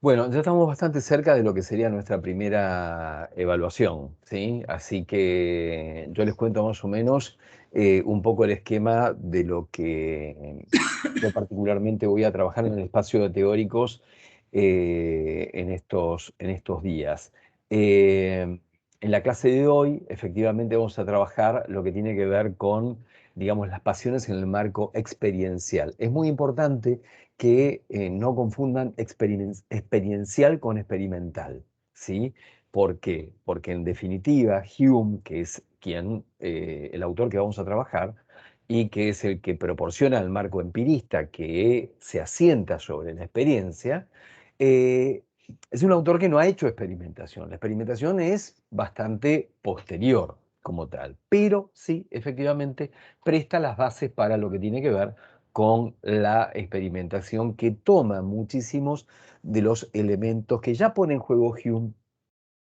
Bueno, ya estamos bastante cerca de lo que sería nuestra primera evaluación, ¿sí? Así que yo les cuento más o menos un poco el esquema de lo que yo particularmente voy a trabajar en el espacio de teóricos en estos días. En la clase de hoy, efectivamente, vamos a trabajar lo que tiene que ver con, digamos, las pasiones en el marco experiencial. Es muy importante que no confundan experiencial con experimental, ¿sí? ¿Por qué? Porque en definitiva Hume, que es el autor que vamos a trabajar, y que es el que proporciona el marco empirista que se asienta sobre la experiencia, eh, es un autor que no ha hecho experimentación. La experimentación es bastante posterior como tal, pero sí, efectivamente, presta las bases para lo que tiene que ver con la experimentación, que toma muchísimos de los elementos que ya pone en juego Hume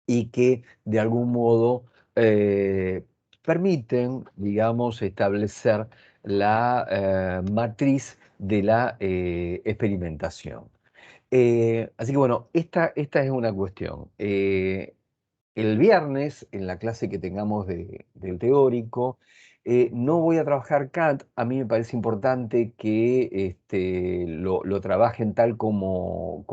y que de algún modo eh, permiten, digamos, establecer la matriz de la experimentación. Así que bueno, esta es una cuestión. El viernes, en la clase que tengamos del teórico, no voy a trabajar Kant. A mí me parece importante que lo trabajen tal como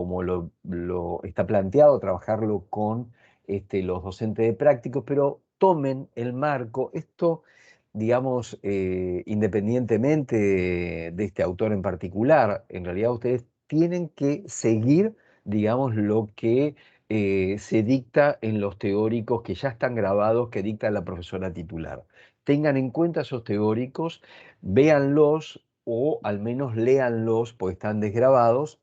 lo está planteado, trabajarlo con los docentes de prácticos, pero tomen el marco. Esto, digamos, independientemente de este autor en particular, en realidad ustedes tienen que seguir, digamos, lo que se dicta en los teóricos que ya están grabados, que dicta la profesora titular. Tengan en cuenta esos teóricos, véanlos o al menos léanlos, porque están desgrabados.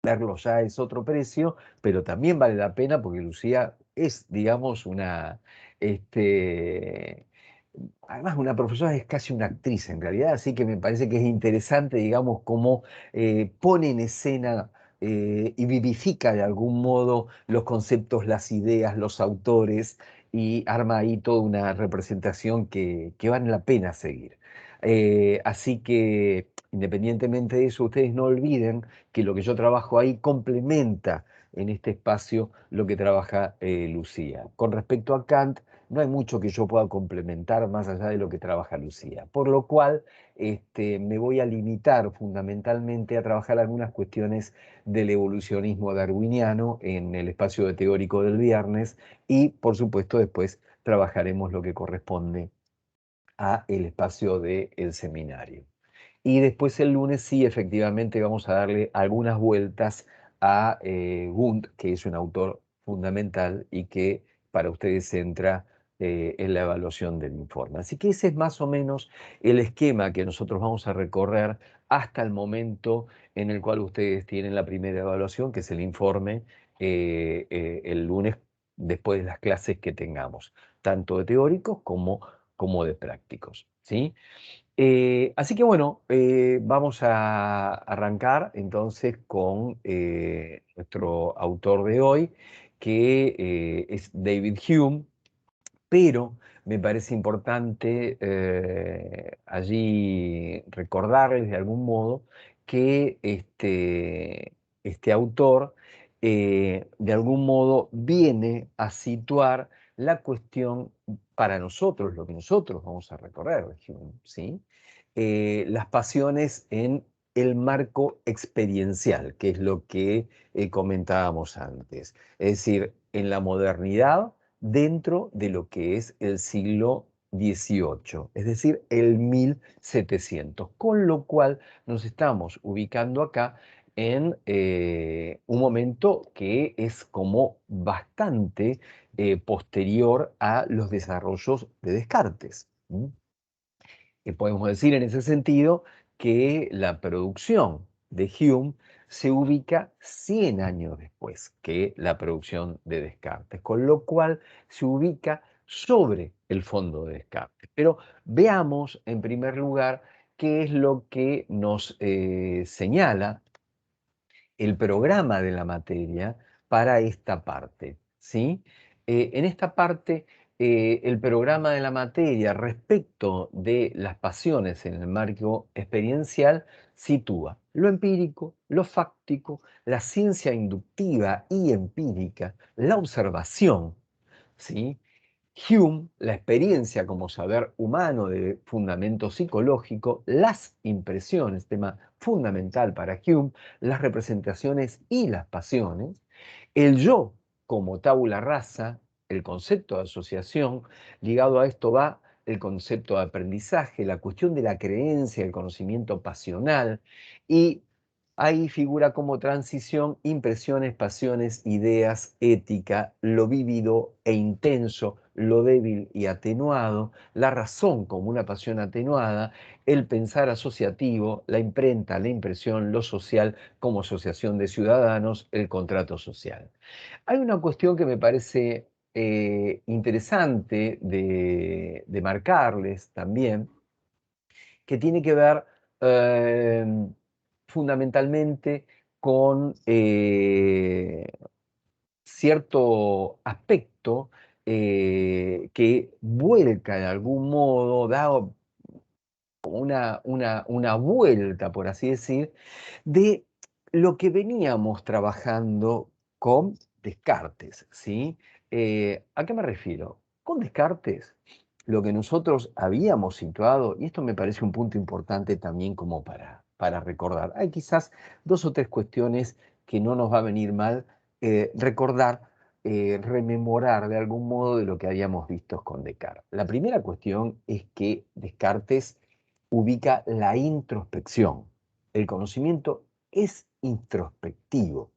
Verlos ya es otro precio, pero también vale la pena porque Lucía es, digamos, este, además una profesora, es casi una actriz en realidad, así que me parece que es interesante, digamos, cómo pone en escena y vivifica de algún modo los conceptos, las ideas, los autores, y arma ahí toda una representación que vale la pena seguir. Así que, independientemente de eso, ustedes no olviden que lo que yo trabajo ahí complementa en este espacio lo que trabaja Lucía. Con respecto a Kant, no hay mucho que yo pueda complementar más allá de lo que trabaja Lucía, por lo cual me voy a limitar fundamentalmente a trabajar algunas cuestiones del evolucionismo darwiniano en el espacio de teórico del viernes, y por supuesto después trabajaremos lo que corresponde a el espacio del seminario. Y después el lunes sí, efectivamente, vamos a darle algunas vueltas a Wundt, que es un autor fundamental y que para ustedes entra en la evaluación del informe. Así que ese es más o menos el esquema que nosotros vamos a recorrer hasta el momento en el cual ustedes tienen la primera evaluación, que es el informe el lunes después de las clases que tengamos, tanto de teóricos como de prácticos, ¿sí? Así que bueno, vamos a arrancar entonces con nuestro autor de hoy, que es David Hume, pero me parece importante allí recordarles de algún modo que este autor de algún modo viene a situar la cuestión para nosotros, lo que nosotros vamos a recorrer, ¿sí? Las pasiones en el marco experiencial, que es lo que comentábamos antes. Es decir, en la modernidad, dentro de lo que es el siglo XVIII, es decir, el 1700, con lo cual nos estamos ubicando acá en un momento que es como bastante posterior a los desarrollos de Descartes. Podemos decir en ese sentido que la producción de Hume se ubica 100 años después que la producción de Descartes, con lo cual se ubica sobre el fondo de Descartes. Pero veamos en primer lugar qué es lo que nos señala el programa de la materia para esta parte, ¿sí? En esta parte el programa de la materia respecto de las pasiones en el marco experiencial sitúa lo empírico, lo fáctico, la ciencia inductiva y empírica, la observación, ¿sí? Hume, la experiencia como saber humano de fundamento psicológico, las impresiones, tema fundamental para Hume, las representaciones y las pasiones, el yo como tabula rasa, el concepto de asociación, ligado a esto va el concepto de aprendizaje, la cuestión de la creencia, el conocimiento pasional, y ahí figura como transición impresiones, pasiones, ideas, ética, lo vívido e intenso, lo débil y atenuado, la razón como una pasión atenuada, el pensar asociativo, la imprenta, la impresión, lo social como asociación de ciudadanos, el contrato social. Hay una cuestión que me parece interesante de marcarles también, que tiene que ver eh, fundamentalmente con cierto aspecto que vuelca de algún modo, da como una vuelta, por así decir, de lo que veníamos trabajando con Descartes, ¿sí? ¿A qué me refiero? Con Descartes, lo que nosotros habíamos situado, y esto me parece un punto importante también como para recordar, hay quizás dos o tres cuestiones que no nos va a venir mal recordar, rememorar de algún modo de lo que habíamos visto con Descartes. La primera cuestión es que Descartes ubica la introspección. El conocimiento es introspectivo,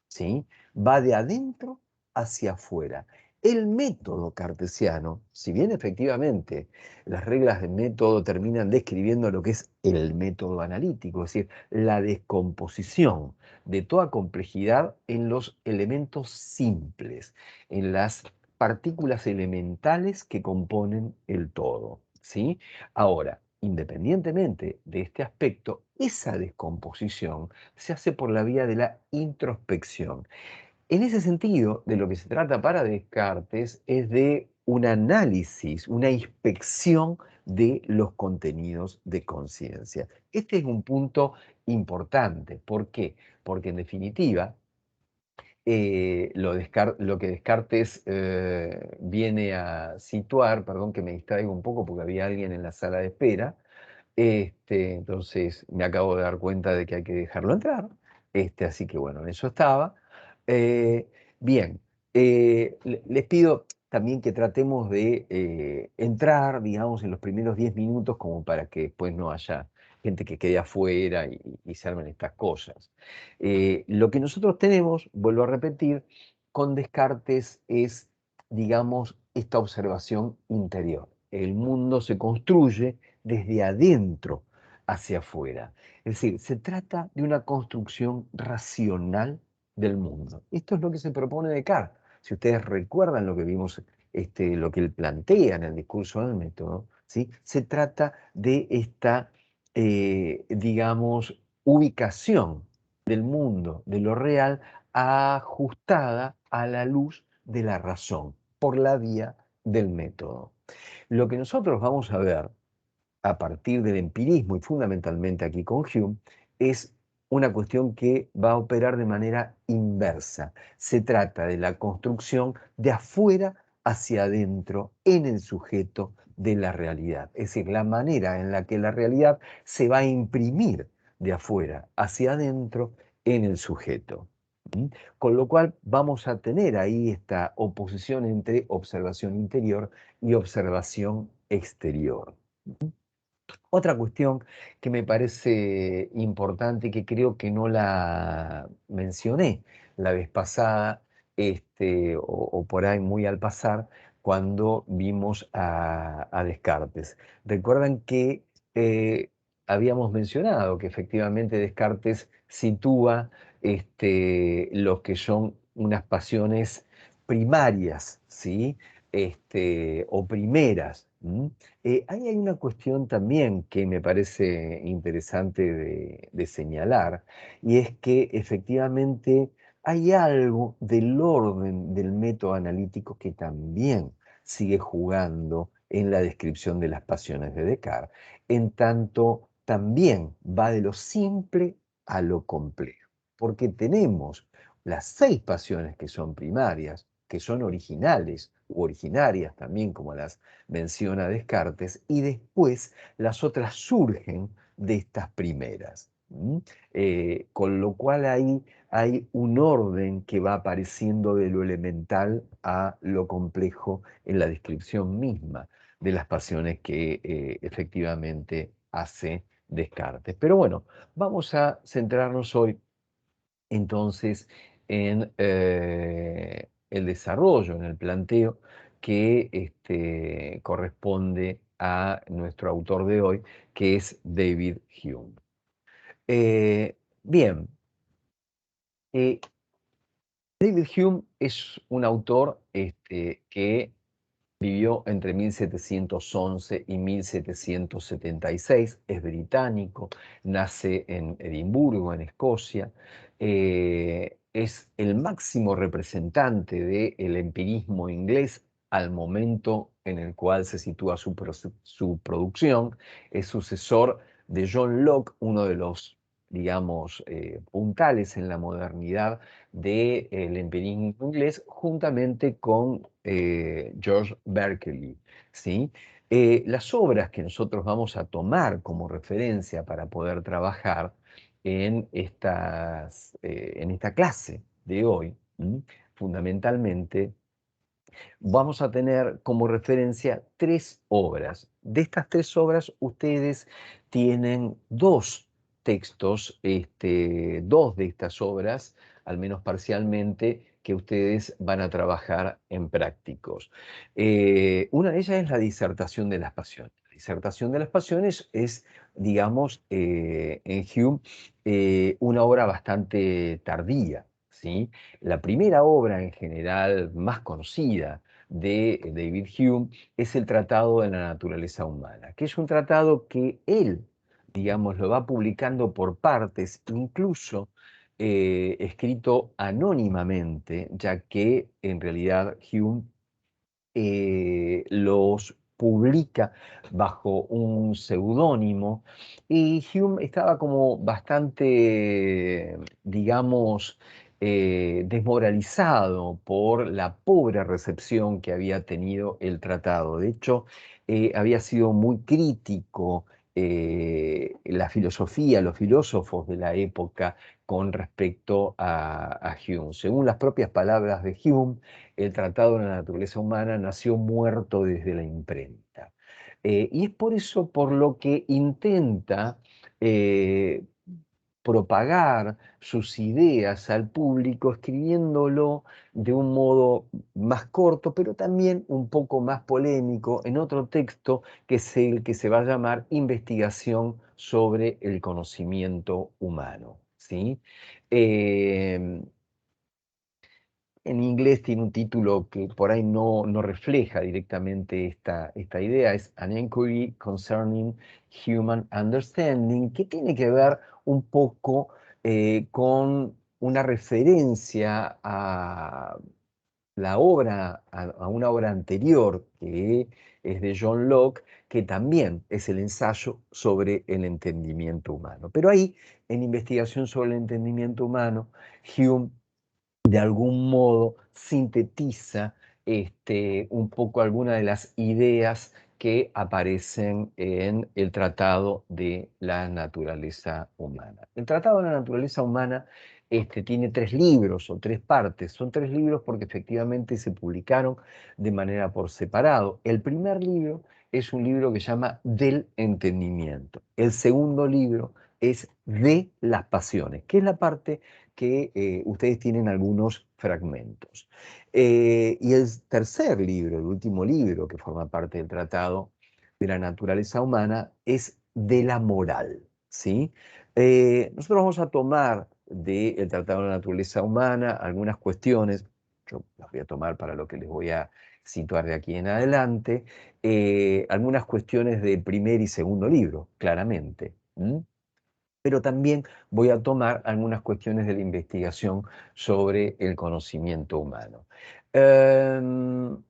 ¿sí? Va de adentro hacia afuera. El método cartesiano, si bien efectivamente las reglas del método terminan describiendo lo que es el método analítico, es decir, la descomposición de toda complejidad en los elementos simples, en las partículas elementales que componen el todo, ¿sí? Ahora, independientemente de este aspecto, esa descomposición se hace por la vía de la introspección. En ese sentido, de lo que se trata para Descartes es de un análisis, una inspección de los contenidos de conciencia. Este es un punto importante. ¿Por qué? Porque en definitiva, lo que Descartes viene a situar, perdón que me distraigo un poco porque había alguien en la sala de espera, entonces me acabo de dar cuenta de que hay que dejarlo entrar, así que bueno, en eso estaba. Eh, Bien, les pido también que tratemos de entrar, digamos, en los primeros 10 minutos como para que después no haya gente que quede afuera y se armen estas cosas. Lo que nosotros tenemos, vuelvo a repetir, con Descartes es, digamos, esta observación interior. El mundo se construye desde adentro hacia afuera. Es decir, se trata de una construcción racional del mundo. Esto es lo que se propone Descartes. Si ustedes recuerdan lo que vimos, lo que él plantea en el discurso del método, ¿sí? Se trata de esta, digamos, ubicación del mundo, de lo real, ajustada a la luz de la razón, por la vía del método. Lo que nosotros vamos a ver a partir del empirismo y fundamentalmente aquí con Hume, es una cuestión que va a operar de manera inversa. Se trata de la construcción de afuera hacia adentro en el sujeto de la realidad. Es decir, la manera en la que la realidad se va a imprimir de afuera hacia adentro en el sujeto. ¿Mm? Con lo cual vamos a tener ahí esta oposición entre observación interior y observación exterior. Otra cuestión que me parece importante y que creo que no la mencioné la vez pasada, o por ahí muy al pasar, cuando vimos a Descartes. Recuerdan que habíamos mencionado que efectivamente Descartes sitúa lo que son unas pasiones primarias, ¿sí? O primeras. Ahí hay una cuestión también que me parece interesante de señalar, y es que efectivamente hay algo del orden del método analítico que también sigue jugando en la descripción de las pasiones de Descartes, en tanto también va de lo simple a lo complejo, porque tenemos las 6 pasiones que son primarias, que son originales u originarias también, como las menciona Descartes, y después las otras surgen de estas primeras. Con lo cual ahí hay un orden que va apareciendo de lo elemental a lo complejo en la descripción misma de las pasiones que efectivamente hace Descartes. Pero bueno, vamos a centrarnos hoy entonces en el desarrollo, en el planteo que corresponde a nuestro autor de hoy, que es David Hume. Bien, eh, David Hume es un autor que vivió entre 1711 y 1776, es británico, nace en Edimburgo, en Escocia, es el máximo representante del empirismo inglés al momento en el cual se sitúa su producción, es sucesor de John Locke, uno de los, digamos, puntales en la modernidad del empirismo inglés, juntamente con George Berkeley, ¿sí? Las obras que nosotros vamos a tomar como referencia para poder trabajar en en esta clase de hoy, fundamentalmente vamos a tener como referencia 3 obras. De estas 3 obras, ustedes tienen 2 textos, 2 de estas obras, al menos parcialmente, que ustedes van a trabajar en prácticos. Una de ellas es la disertación de las pasiones. La disertación de las pasiones es, digamos, en Hume, una obra bastante tardía, ¿sí? La primera obra en general más conocida de David Hume es el Tratado de la Naturaleza Humana, que es un tratado que él, digamos, lo va publicando por partes, incluso escrito anónimamente, ya que en realidad Hume los publica bajo un seudónimo y Hume estaba como bastante, digamos, desmoralizado por la pobre recepción que había tenido el tratado. De hecho, había sido muy crítico la filosofía, los filósofos de la época con respecto a Hume. Según las propias palabras de Hume, el Tratado de la Naturaleza Humana nació muerto desde la imprenta. Y es por eso por lo que intenta eh, propagar sus ideas al público, escribiéndolo de un modo más corto, pero también un poco más polémico, en otro texto que es el que se va a llamar Investigación sobre el conocimiento humano. ¿Sí? Eh, en inglés tiene un título que por ahí no refleja directamente esta idea, es An Inquiry Concerning Human Understanding, que tiene que ver un poco con una referencia a la obra, a una obra anterior que es de John Locke, que también es el ensayo sobre el entendimiento humano. Pero ahí, en investigación sobre el entendimiento humano, Hume de algún modo sintetiza un poco algunas de las ideas que aparecen en el Tratado de la Naturaleza Humana. El Tratado de la Naturaleza Humana tiene 3 libros o 3 partes. Son 3 libros porque efectivamente se publicaron de manera por separado. El primer libro es un libro que se llama Del Entendimiento. El segundo libro es De las Pasiones, que es la parte que ustedes tienen algunos fragmentos. Y el tercer libro, el último libro que forma parte del Tratado de la Naturaleza Humana, es de la moral. ¿Sí? Nosotros vamos a tomar del Tratado de la Naturaleza Humana algunas cuestiones, yo las voy a tomar para lo que les voy a situar de aquí en adelante, algunas cuestiones del primer y segundo libro, claramente. Pero también voy a tomar algunas cuestiones de la investigación sobre el conocimiento humano. Em,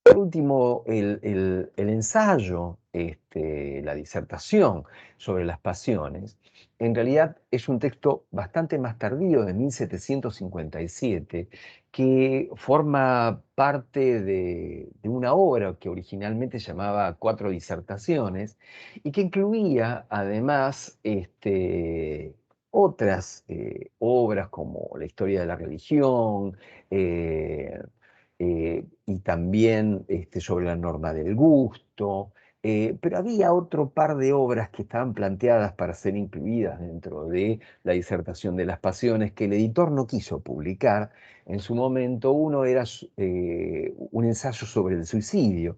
Por último, el ensayo, la disertación sobre las pasiones, en realidad es un texto bastante más tardío, de 1757, que forma parte de una obra que originalmente llamaba Cuatro disertaciones y que incluía además otras obras como la historia de la religión, eh, y también sobre la norma del gusto, pero había otro par de obras que estaban planteadas para ser incluidas dentro de la disertación de las pasiones que el editor no quiso publicar en su momento. Uno era un ensayo sobre el suicidio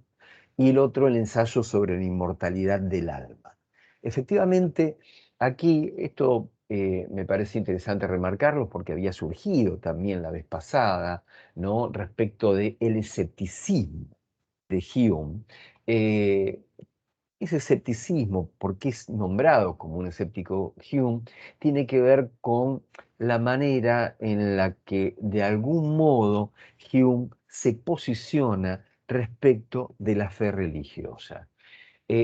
y el otro el ensayo sobre la inmortalidad del alma. Efectivamente, aquí esto me parece interesante remarcarlo porque había surgido también la vez pasada, ¿no? Respecto del escepticismo de Hume. Eh, Ese escepticismo, porque es nombrado como un escéptico Hume, tiene que ver con la manera en la que de algún modo Hume se posiciona respecto de la fe religiosa.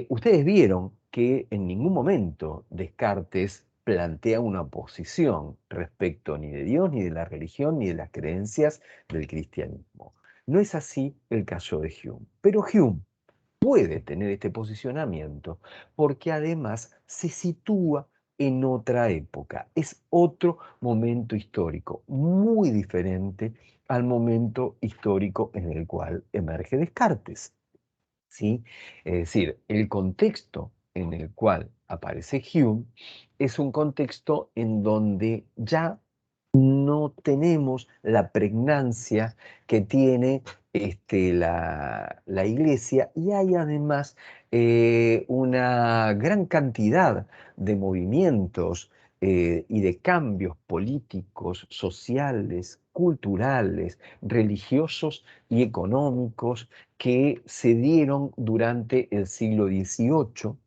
Ustedes vieron que en ningún momento Descartes plantea una oposición respecto ni de Dios, ni de la religión, ni de las creencias del cristianismo. No es así el caso de Hume. Pero Hume puede tener este posicionamiento porque además se sitúa en otra época, es otro momento histórico, muy diferente al momento histórico en el cual emerge Descartes. ¿Sí? Es decir, el contexto en el cual aparece Hume es un contexto en donde ya no tenemos la pregnancia que tiene la Iglesia, y hay además una gran cantidad de movimientos y de cambios políticos, sociales, culturales, religiosos y económicos que se dieron durante el siglo XVIII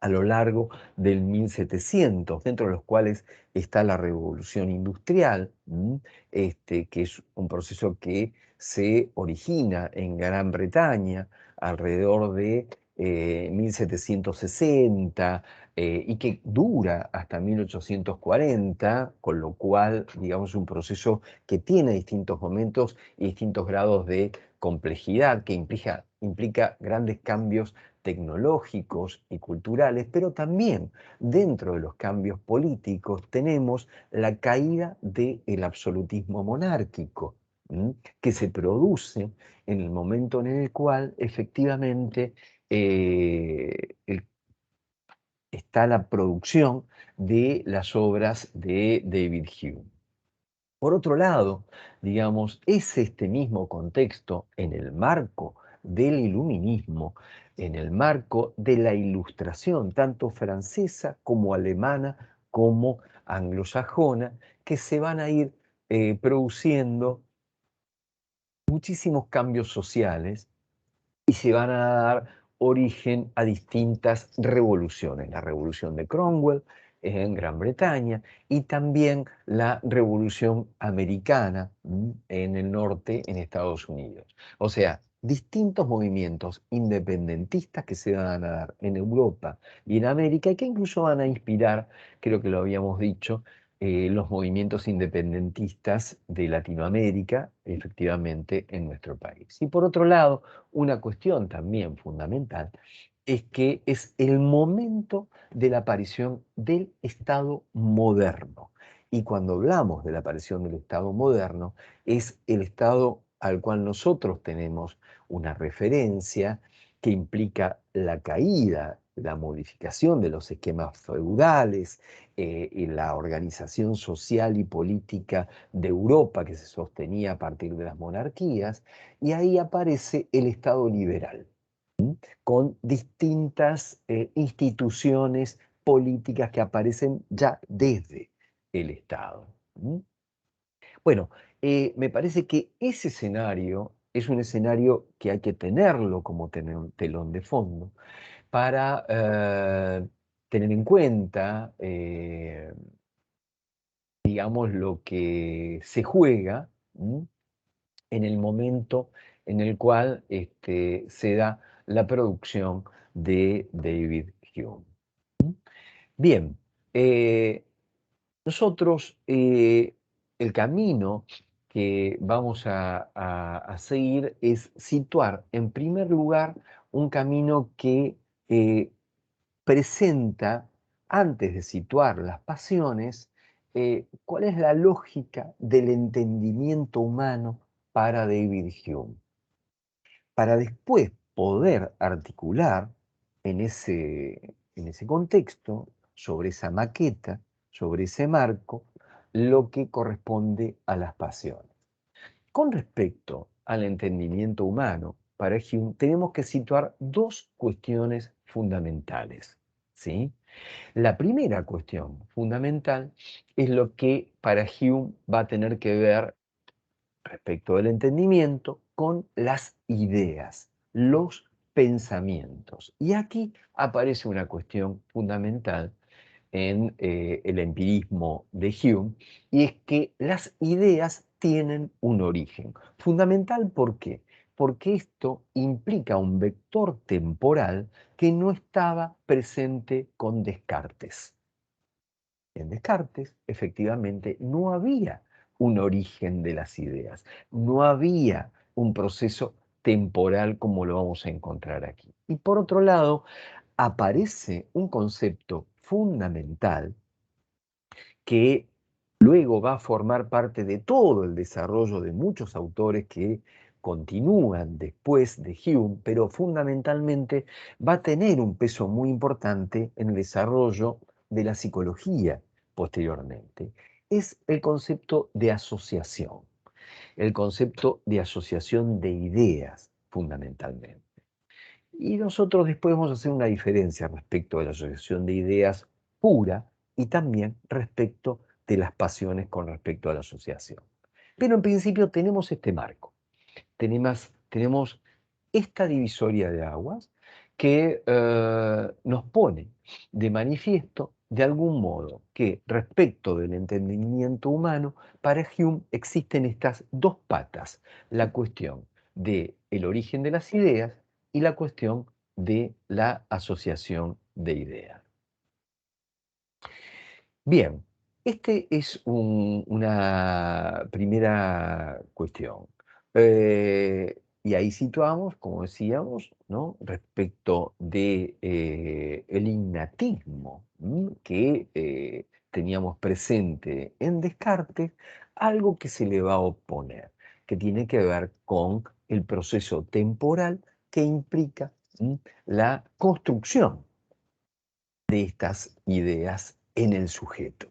a lo largo del 1700, dentro de los cuales está la Revolución Industrial, que es un proceso que se origina en Gran Bretaña alrededor de 1760, y que dura hasta 1840, con lo cual, digamos, un proceso que tiene distintos momentos y distintos grados de complejidad, que implica grandes cambios tecnológicos y culturales, pero también dentro de los cambios políticos tenemos la caída del absolutismo monárquico, que se produce en el momento en el cual efectivamente está la producción de las obras de David Hume. Por otro lado, digamos, es este mismo contexto en el marco del iluminismo, en el marco de la ilustración, tanto francesa como alemana como anglosajona, que se van a ir produciendo muchísimos cambios sociales y se van a dar origen a distintas revoluciones. La revolución de Cromwell en Gran Bretaña y también la revolución americana en el norte, en Estados Unidos. O sea, distintos movimientos independentistas que se van a dar en Europa y en América y que incluso van a inspirar, creo que lo habíamos dicho, los movimientos independentistas de Latinoamérica, efectivamente, en nuestro país. Y por otro lado, una cuestión también fundamental es que es el momento de la aparición del Estado moderno. Y cuando hablamos de la aparición del Estado moderno, es el Estado al cual nosotros tenemos una referencia que implica la caída, la modificación de los esquemas feudales, y la organización social y política de Europa que se sostenía a partir de las monarquías, y ahí aparece el Estado liberal, con distintas instituciones políticas que aparecen ya desde el Estado. Bueno, me parece que ese escenario es un escenario que hay que tenerlo como telón de fondo para tener en cuenta, digamos, lo que se juega en el momento en el cual se da la producción de David Hume. Bien, nosotros el camino que vamos a seguir es situar en primer lugar un camino que presenta, antes de situar las pasiones, cuál es la lógica del entendimiento humano para David Hume, para después poder articular en ese contexto, sobre esa maqueta, sobre ese marco, lo que corresponde a las pasiones. Con respecto al entendimiento humano, para Hume tenemos que situar dos cuestiones fundamentales, ¿sí? La primera cuestión fundamental es lo que para Hume va a tener que ver respecto del entendimiento con las ideas, los pensamientos. Y aquí aparece una cuestión fundamental en el empirismo de Hume, y es que las ideas tienen un origen. Fundamental, ¿por qué? Porque esto implica un vector temporal que no estaba presente con Descartes. En Descartes, efectivamente, no había un origen de las ideas, no había un proceso temporal como lo vamos a encontrar aquí. Y por otro lado, aparece un concepto fundamental que luego va a formar parte de todo el desarrollo de muchos autores que continúan después de Hume, pero fundamentalmente va a tener un peso muy importante en el desarrollo de la psicología posteriormente. Es el concepto de asociación, el concepto de asociación de ideas fundamentalmente. Y nosotros después vamos a hacer una diferencia respecto de la asociación de ideas pura y también respecto de las pasiones con respecto a la asociación. Pero en principio tenemos este marco, tenemos esta divisoria de aguas que nos pone de manifiesto de algún modo que respecto del entendimiento humano, para Hume existen estas dos patas, la cuestión del origen de las ideas y la cuestión de la asociación de ideas. Bien, este es una primera cuestión. Y ahí situamos, como decíamos, ¿no? Respecto de el innatismo que teníamos presente en Descartes, algo que se le va a oponer, que tiene que ver con el proceso temporal que implica la construcción de estas ideas en el sujeto.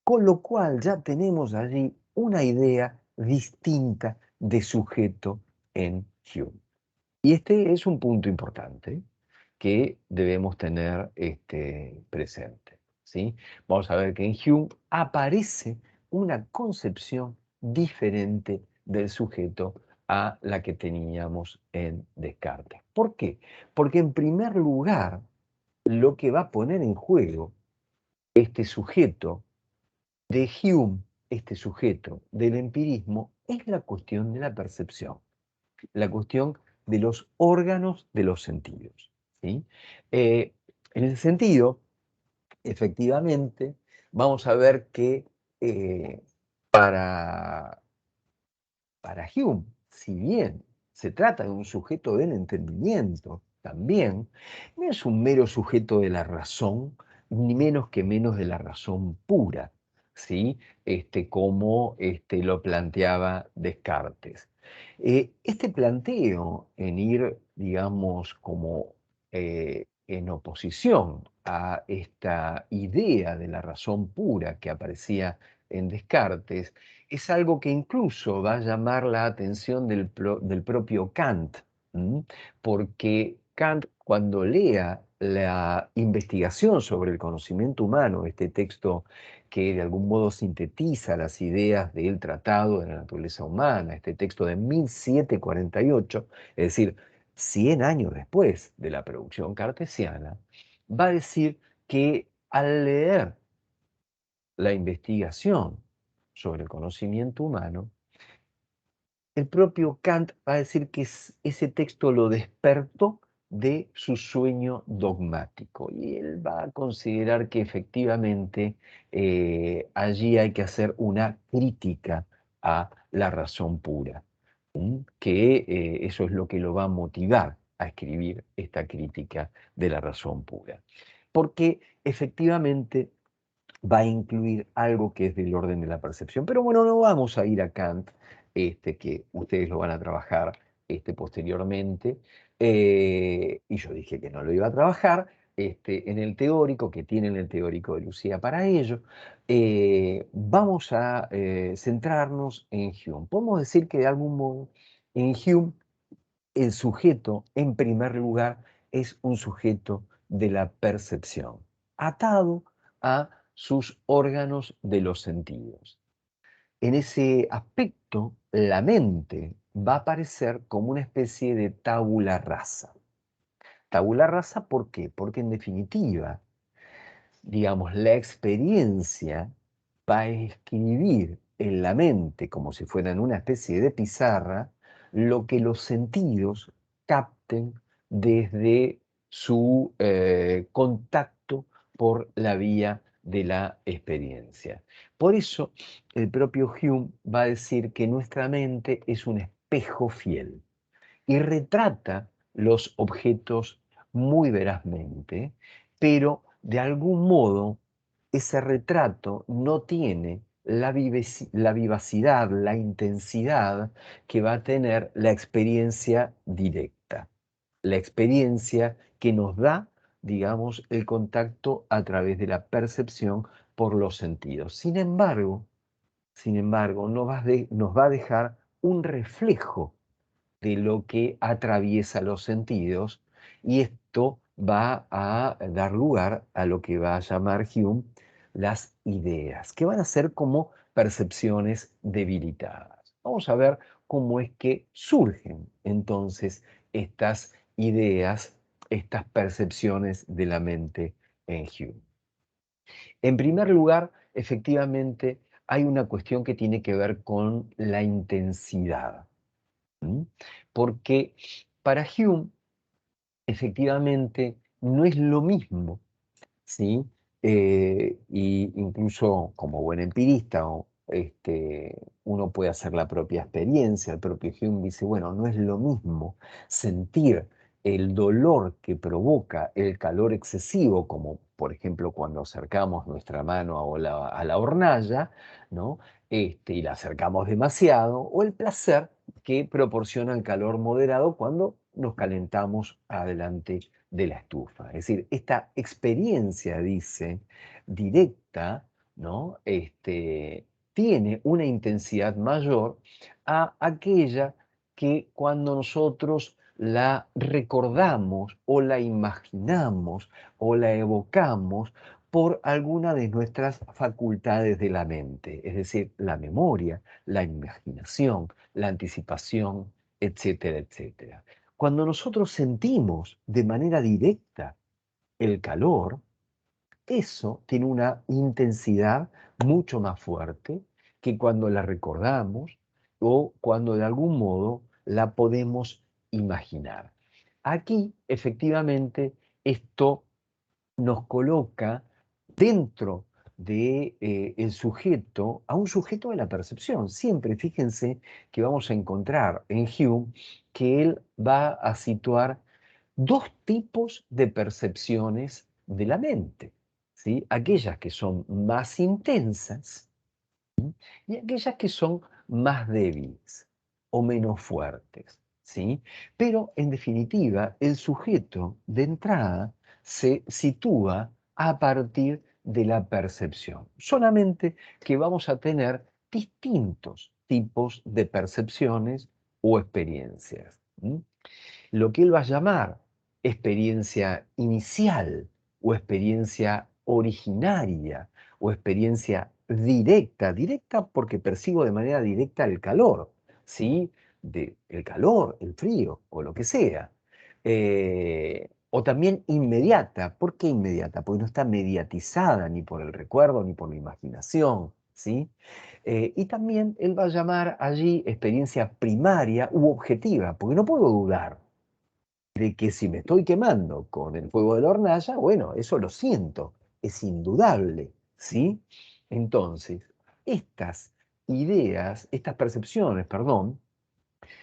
Con lo cual ya tenemos allí una idea distinta de sujeto en Hume. Y este es un punto importante que debemos tener presente, ¿sí? Vamos a ver que en Hume aparece una concepción diferente del sujeto a la que teníamos en Descartes. ¿Por qué? Porque en primer lugar, lo que va a poner en juego este sujeto de Hume, este sujeto del empirismo, es la cuestión de la percepción, la cuestión de los órganos de los sentidos, ¿sí? En ese sentido, efectivamente, vamos a ver que eh, para Hume, si bien se trata de un sujeto del entendimiento, también no es un mero sujeto de la razón, ni menos que menos de la razón pura, ¿sí? Como lo planteaba Descartes. Este planteo en ir, digamos, como en oposición a esta idea de la razón pura que aparecía en Descartes, es algo que incluso va a llamar la atención del propio Kant, porque Kant, cuando lea la investigación sobre el conocimiento humano, este texto que de algún modo sintetiza las ideas del Tratado de la Naturaleza Humana, este texto de 1748, es decir, 100 años después de la producción cartesiana, va a decir que al leer la investigación sobre el conocimiento humano, el propio Kant va a decir que ese texto lo despertó de su sueño dogmático y él va a considerar que efectivamente allí hay que hacer una crítica a la razón pura, que eso es lo que lo va a motivar a escribir esta crítica de la razón pura. Porque efectivamente va a incluir algo que es del orden de la percepción. Pero bueno, no vamos a ir a Kant, que ustedes lo van a trabajar posteriormente. Y yo dije que no lo iba a trabajar en el teórico, que tienen el teórico de Lucía para ello. Vamos a centrarnos en Hume. Podemos decir que de algún modo en Hume el sujeto, en primer lugar, es un sujeto de la percepción, atado a sus órganos de los sentidos. En ese aspecto, la mente va a aparecer como una especie de tabula rasa. Tabula rasa, ¿por qué? Porque en definitiva, digamos, la experiencia va a escribir en la mente, como si fuera en una especie de pizarra, lo que los sentidos capten desde su contacto por la vía de la experiencia. Por eso, el propio Hume va a decir que nuestra mente es un espejo fiel y retrata los objetos muy verazmente, pero de algún modo ese retrato no tiene la vivacidad, la intensidad que va a tener la experiencia directa, la experiencia que nos da, digamos, el contacto a través de la percepción por los sentidos. Sin embargo, nos va a dejar un reflejo de lo que atraviesa los sentidos y esto va a dar lugar a lo que va a llamar Hume las ideas, que van a ser como percepciones debilitadas. Vamos a ver cómo es que surgen entonces estas ideas, estas percepciones de la mente en Hume. En primer lugar, efectivamente, hay una cuestión que tiene que ver con la intensidad. ¿Mm? Porque para Hume, efectivamente, no es lo mismo, ¿sí? Y incluso como buen empirista, uno puede hacer la propia experiencia. El propio Hume dice, bueno, no es lo mismo sentir el dolor que provoca el calor excesivo, como por ejemplo cuando acercamos nuestra mano a la hornalla, ¿no? Y la acercamos demasiado, o el placer que proporciona el calor moderado cuando nos calentamos adelante de la estufa. Es decir, esta experiencia, dice, directa, ¿no? Tiene una intensidad mayor a aquella que cuando nosotros la recordamos o la imaginamos o la evocamos por alguna de nuestras facultades de la mente, es decir, la memoria, la imaginación, la anticipación, etcétera, etcétera. Cuando nosotros sentimos de manera directa el calor, eso tiene una intensidad mucho más fuerte que cuando la recordamos o cuando de algún modo la podemos imaginar. Aquí, efectivamente, esto nos coloca dentro de, el sujeto, a un sujeto de la percepción. Siempre fíjense que vamos a encontrar en Hume que él va a situar dos tipos de percepciones de la mente, ¿sí? Aquellas que son más intensas y aquellas que son más débiles o menos fuertes, ¿sí? Pero en definitiva, el sujeto de entrada se sitúa a partir de la percepción. Solamente que vamos a tener distintos tipos de percepciones o experiencias. Lo que él va a llamar experiencia inicial o experiencia originaria o experiencia directa, directa porque percibo de manera directa el calor, ¿sí? El calor, el frío o lo que sea. O también inmediata. ¿Por qué inmediata? Porque no está mediatizada ni por el recuerdo ni por la imaginación, ¿sí? Y también él va a llamar allí experiencia primaria u objetiva, porque no puedo dudar de que si me estoy quemando con el fuego de la hornalla, bueno, eso lo siento, es indudable, ¿sí? Entonces, estas ideas, estas percepciones, perdón,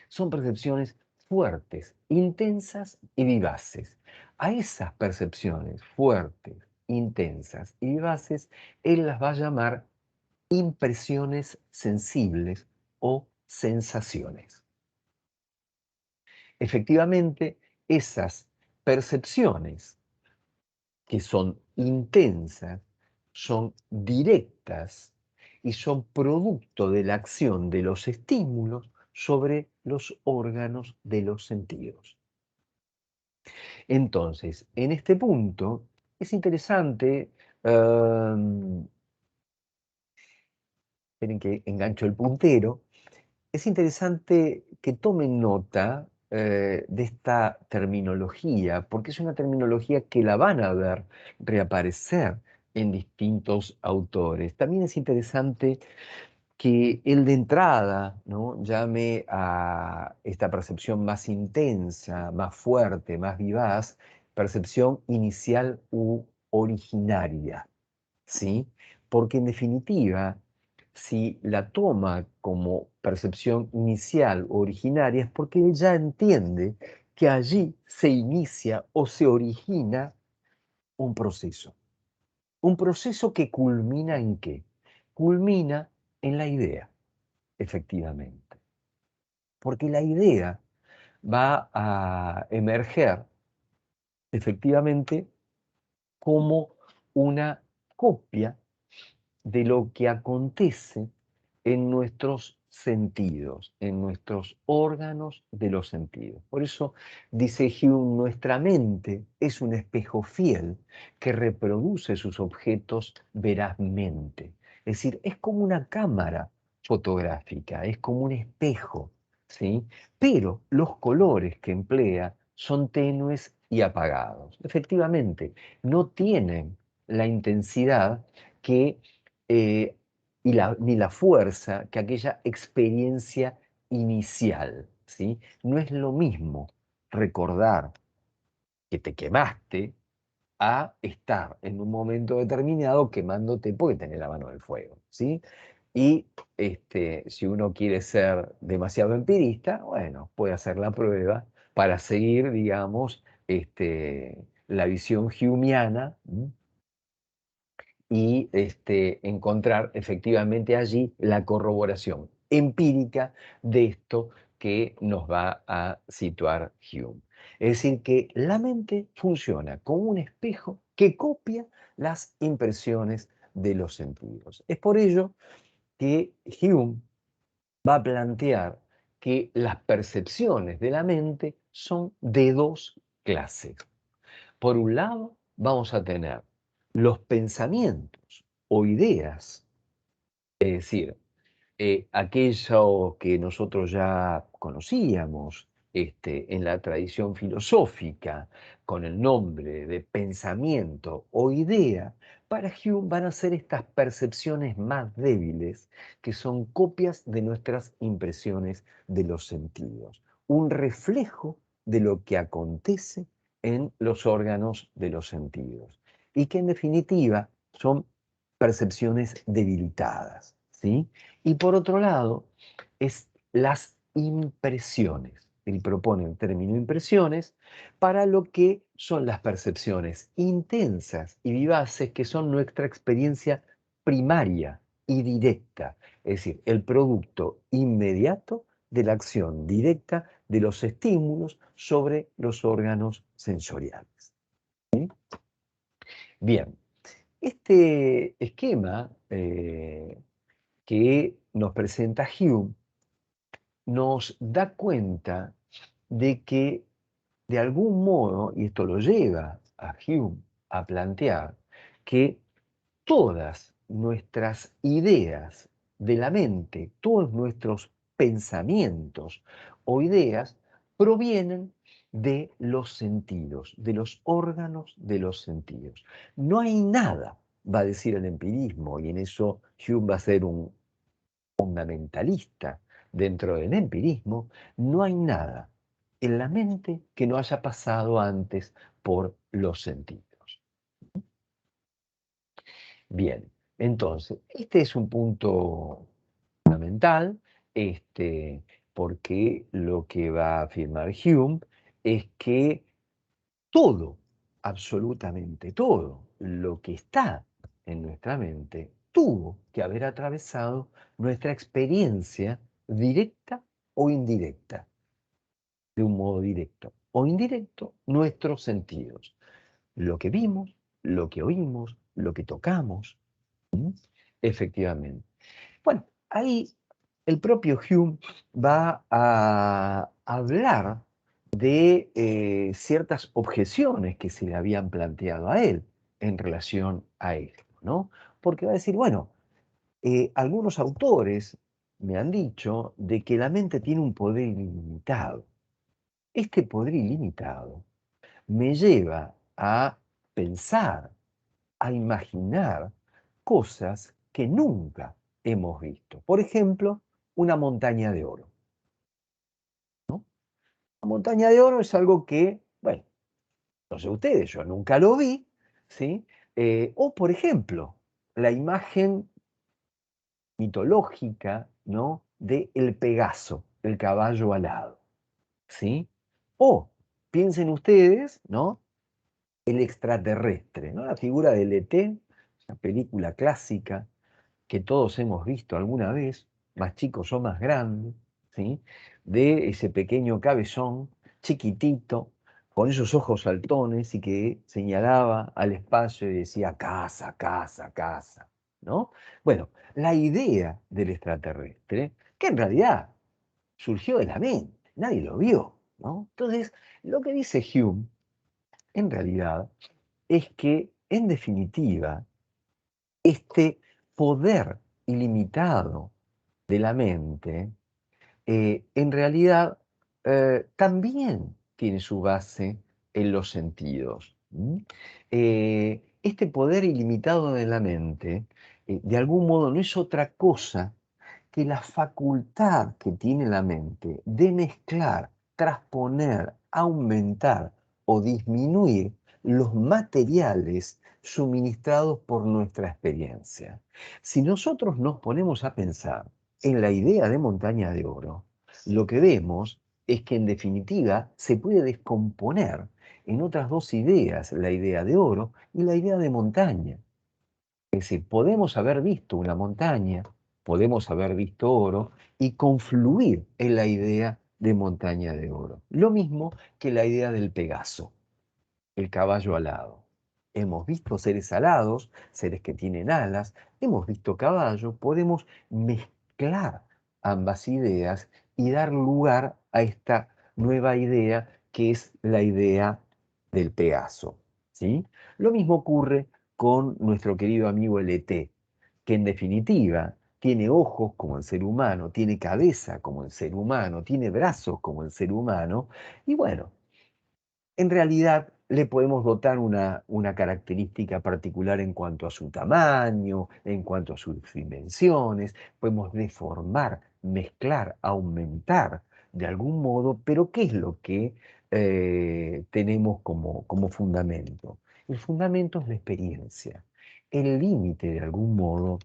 son percepciones fuertes, intensas y vivaces. A esas percepciones fuertes, intensas y vivaces, él las va a llamar impresiones sensibles o sensaciones. Efectivamente, esas percepciones que son intensas, son directas y son producto de la acción de los estímulos sobre los órganos de los sentidos. Entonces, en este punto es interesante, esperen que engancho el puntero, es interesante que tomen nota de esta terminología, porque es una terminología que la van a ver reaparecer en distintos autores. También es interesante que él de entrada, ¿no?, llame a esta percepción más intensa, más fuerte, más vivaz, percepción inicial u originaria, ¿sí? Porque en definitiva, si la toma como percepción inicial o originaria, es porque él ya entiende que allí se inicia o se origina un proceso. Un proceso que culmina ¿en qué? Culmina en la idea, efectivamente. Porque la idea va a emerger, efectivamente, como una copia de lo que acontece en nuestros sentidos, en nuestros órganos de los sentidos. Por eso dice Hume, nuestra mente es un espejo fiel que reproduce sus objetos verazmente. Es decir, es como una cámara fotográfica, es como un espejo, ¿sí? Pero los colores que emplea son tenues y apagados. Efectivamente, no tienen la intensidad que eh, ni la fuerza que aquella experiencia inicial, ¿sí? No es lo mismo recordar que te quemaste a estar en un momento determinado quemándote porque tenés la mano en el fuego, ¿sí? Y si uno quiere ser demasiado empirista, bueno, puede hacer la prueba para seguir, digamos, la visión humeana, y encontrar efectivamente allí la corroboración empírica de esto que nos va a situar Hume. Es decir, que la mente funciona como un espejo que copia las impresiones de los sentidos. Es por ello que Hume va a plantear que las percepciones de la mente son de dos clases. Por un lado, vamos a tener los pensamientos o ideas, es decir, aquello que nosotros ya conocíamos en la tradición filosófica con el nombre de pensamiento o idea, para Hume van a ser estas percepciones más débiles que son copias de nuestras impresiones de los sentidos, un reflejo de lo que acontece en los órganos de los sentidos y que en definitiva son percepciones debilitadas, ¿sí? Y por otro lado, es las impresiones. Él propone el término impresiones para lo que son las percepciones intensas y vivaces, que son nuestra experiencia primaria y directa, es decir, el producto inmediato de la acción directa de los estímulos sobre los órganos sensoriales. ¿Sí? Bien, este esquema que nos presenta Hume nos da cuenta de que de algún modo, y esto lo lleva a Hume a plantear, que todas nuestras ideas de la mente, todos nuestros pensamientos o ideas provienen de los sentidos, de los órganos de los sentidos. No hay nada va a decir el empirismo, y en eso Hume va a ser un fundamentalista dentro del empirismo, no hay nada en la mente que no haya pasado antes por los sentidos. Bien, entonces, este es un punto fundamental, porque lo que va a afirmar Hume es que todo, absolutamente todo lo que está en nuestra mente tuvo que haber atravesado nuestra experiencia directa o indirecta, de un modo directo o indirecto, nuestros sentidos. Lo que vimos, lo que oímos, lo que tocamos, efectivamente. Bueno, ahí el propio Hume va a hablar de ciertas objeciones que se le habían planteado a él en relación a esto, ¿no? Porque va a decir, bueno, algunos autores me han dicho de que la mente tiene un poder ilimitado. Este poder ilimitado me lleva a pensar, a imaginar cosas que nunca hemos visto. Por ejemplo, una montaña de oro, ¿no? La montaña de oro es algo que, bueno, no sé ustedes, yo nunca lo vi, ¿sí? O, por ejemplo, la imagen mitológica, ¿no? De el Pegaso, el caballo alado, ¿sí? O, piensen ustedes, ¿no? El extraterrestre, ¿no? La figura del ET, una película clásica que todos hemos visto alguna vez, más chicos o más grandes, ¿sí? De ese pequeño cabezón, chiquitito, con esos ojos saltones y que señalaba al espacio y decía casa, casa, casa, ¿no? Bueno, la idea del extraterrestre, que en realidad surgió de la mente, nadie lo vio, ¿no? Entonces, lo que dice Hume, en realidad, es que, en definitiva, este poder ilimitado de la mente, en realidad también tiene su base en los sentidos. Este poder ilimitado de la mente, de algún modo, no es otra cosa que la facultad que tiene la mente de mezclar, transponer, aumentar o disminuir los materiales suministrados por nuestra experiencia. Si nosotros nos ponemos a pensar en la idea de montaña de oro, lo que vemos es que en definitiva se puede descomponer en otras dos ideas, la idea de oro y la idea de montaña. Es decir, podemos haber visto una montaña, podemos haber visto oro y confluir en la idea de montaña de oro. Lo mismo que la idea del Pegaso, el caballo alado. Hemos visto seres alados, seres que tienen alas, hemos visto caballo, podemos mezclar ambas ideas y dar lugar a esta nueva idea que es la idea del Pegaso, ¿sí? Lo mismo ocurre con nuestro querido amigo el ET, que en definitiva tiene ojos como el ser humano, tiene cabeza como el ser humano, tiene brazos como el ser humano, y bueno, en realidad le podemos dotar una característica particular en cuanto a su tamaño, en cuanto a sus dimensiones, podemos deformar, mezclar, aumentar de algún modo, pero ¿qué es lo que tenemos como fundamento? El fundamento es la experiencia. El límite, de algún modo,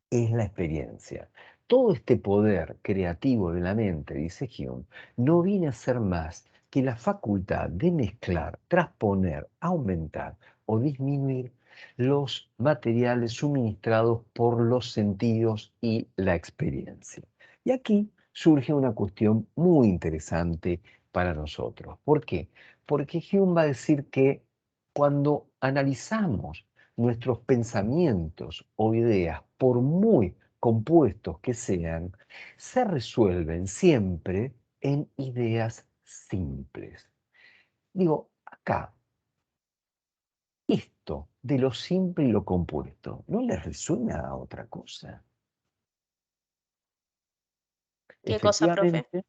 es la experiencia. Todo este poder creativo de la mente, dice Hume, no viene a ser más que la facultad de mezclar, transponer, aumentar o disminuir los materiales suministrados por los sentidos y la experiencia. Y aquí surge una cuestión muy interesante para nosotros. ¿Por qué? Porque Hume va a decir que cuando analizamos nuestros pensamientos o ideas, por muy compuestos que sean, se resuelven siempre en ideas simples. Digo, acá, esto de lo simple y lo compuesto, ¿no les resuena a otra cosa? ¿Qué cosa, profe? Efectivamente,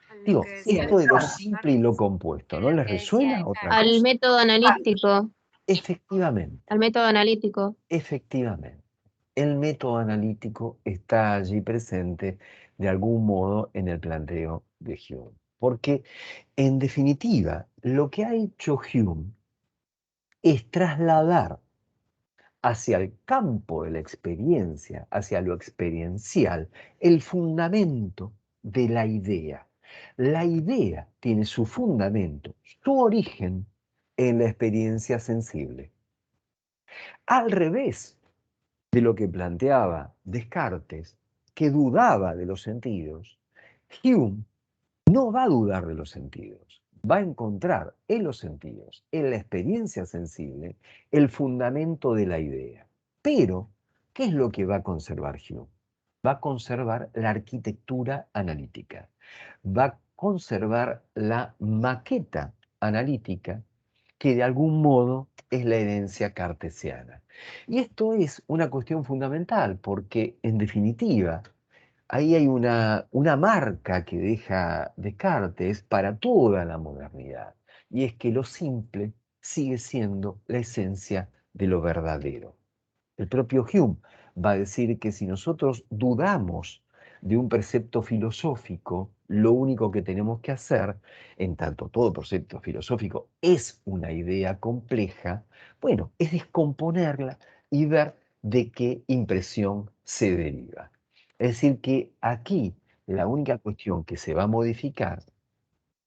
A lo digo, que decía esto de lo Descartes, simple y lo compuesto, ¿no era lo les que decía resuena a otra Descartes. Al cosa? método analítico. Efectivamente, al método analítico. efectivamente. El método analítico está allí presente de algún modo en el planteo de Hume. Porque, en definitiva, lo que ha hecho Hume es trasladar hacia el campo de la experiencia, hacia lo experiencial, el fundamento de la idea. La idea tiene su fundamento, su origen en la experiencia sensible. Al revés de lo que planteaba Descartes, que dudaba de los sentidos, Hume no va a dudar de los sentidos, va a encontrar en los sentidos, en la experiencia sensible, el fundamento de la idea. Pero, ¿qué es lo que va a conservar Hume? Va a conservar la arquitectura analítica, va a conservar la maqueta analítica, que de algún modo es la herencia cartesiana. Y esto es una cuestión fundamental, porque en definitiva, ahí hay una marca que deja Descartes para toda la modernidad, y es que lo simple sigue siendo la esencia de lo verdadero. El propio Hume va a decir que si nosotros dudamos de un precepto filosófico, lo único que tenemos que hacer, en tanto todo precepto filosófico es una idea compleja, bueno, es descomponerla y ver de qué impresión se deriva. Es decir, que aquí la única cuestión que se va a modificar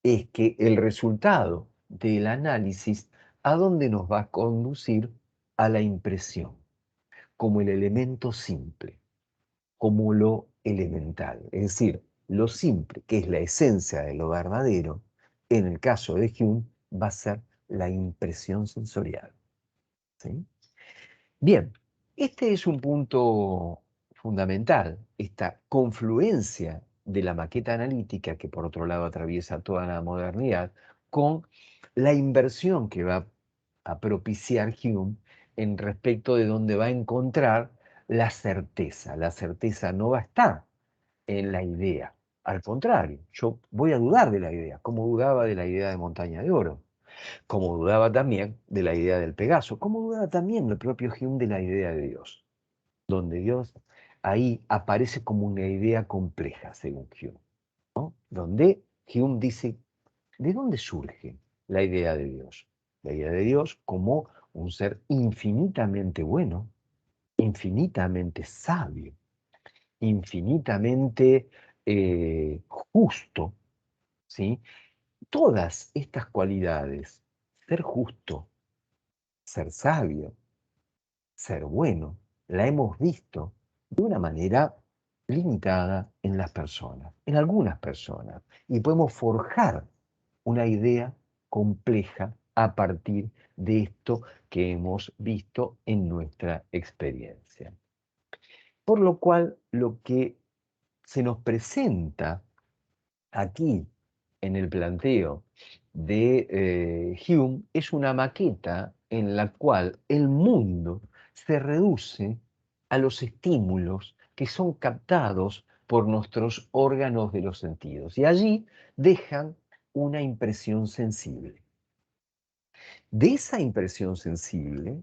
es que el resultado del análisis, ¿a dónde nos va a conducir? A la impresión, como el elemento simple, como lo elemental. Es decir, lo simple, que es la esencia de lo verdadero, en el caso de Hume, va a ser la impresión sensorial. ¿Sí? Bien, este es un punto fundamental, esta confluencia de la maqueta analítica, que por otro lado atraviesa toda la modernidad, con la inversión que va a propiciar Hume en respecto de dónde va a encontrar la certeza. La certeza no va a estar en la idea, al contrario, yo voy a dudar de la idea, como dudaba de la idea de Montaña de Oro, como dudaba también de la idea del Pegaso, como dudaba también el propio Hume de la idea de Dios, donde Dios ahí aparece como una idea compleja, según Hume, ¿no? Donde Hume dice, ¿de dónde surge la idea de Dios? La idea de Dios como un ser infinitamente bueno, infinitamente sabio, infinitamente justo, ¿sí? Todas estas cualidades, ser justo, ser sabio, ser bueno, la hemos visto de una manera limitada en las personas, en algunas personas, y podemos forjar una idea compleja a partir de esto que hemos visto en nuestra experiencia. Por lo cual, lo que se nos presenta aquí en el planteo de Hume es una maqueta en la cual el mundo se reduce a los estímulos que son captados por nuestros órganos de los sentidos y allí dejan una impresión sensible. De esa impresión sensible,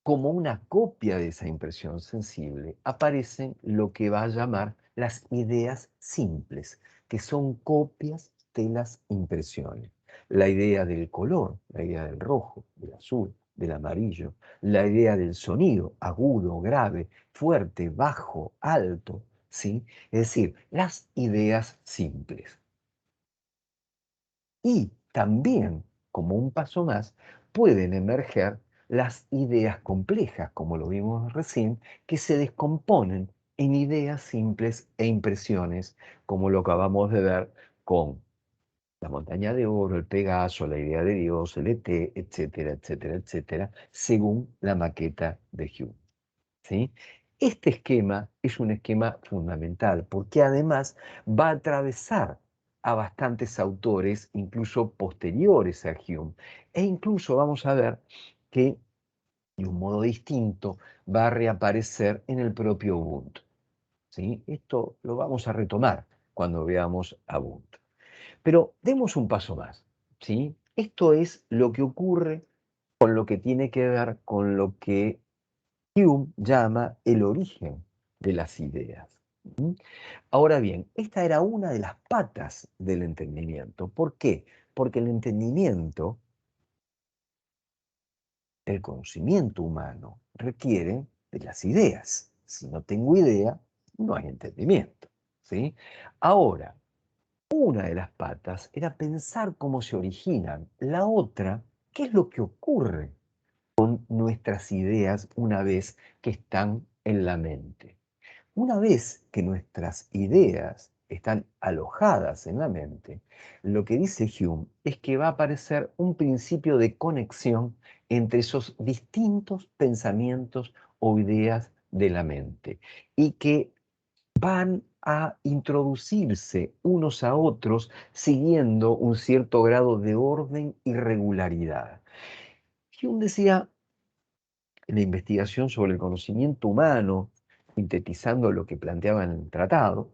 como una copia de esa impresión sensible, aparecen lo que va a llamar las ideas simples, que son copias de las impresiones. La idea del color, la idea del rojo, del azul, del amarillo, la idea del sonido, agudo, grave, fuerte, bajo, alto, ¿sí? Es decir, las ideas simples. Y también, como un paso más, pueden emerger las ideas complejas, como lo vimos recién, que se descomponen en ideas simples e impresiones, como lo acabamos de ver con la montaña de oro, el Pegaso, la idea de Dios, el ET, etcétera, etcétera, etcétera, según la maqueta de Hume. ¿Sí? Este esquema es un esquema fundamental porque además va a atravesar a bastantes autores, incluso posteriores a Hume, e incluso vamos a ver que de un modo distinto va a reaparecer en el propio Ubuntu. ¿Sí? Esto lo vamos a retomar cuando veamos a Ubuntu. Pero demos un paso más. ¿Sí? Esto es lo que ocurre con lo que tiene que ver con lo que Hume llama el origen de las ideas. ¿Mm? Ahora bien, esta era una de las patas del entendimiento. ¿Por qué? Porque el entendimiento, el conocimiento humano, requiere de las ideas. Si no tengo idea, no hay entendimiento. ¿Sí? Ahora, una de las patas era pensar cómo se originan. La otra, ¿qué es lo que ocurre con nuestras ideas una vez que están en la mente? Una vez que nuestras ideas están alojadas en la mente, lo que dice Hume es que va a aparecer un principio de conexión entre esos distintos pensamientos o ideas de la mente y que van a introducirse unos a otros siguiendo un cierto grado de orden y regularidad. Hume decía en la investigación sobre el conocimiento humano, sintetizando lo que planteaba en el tratado,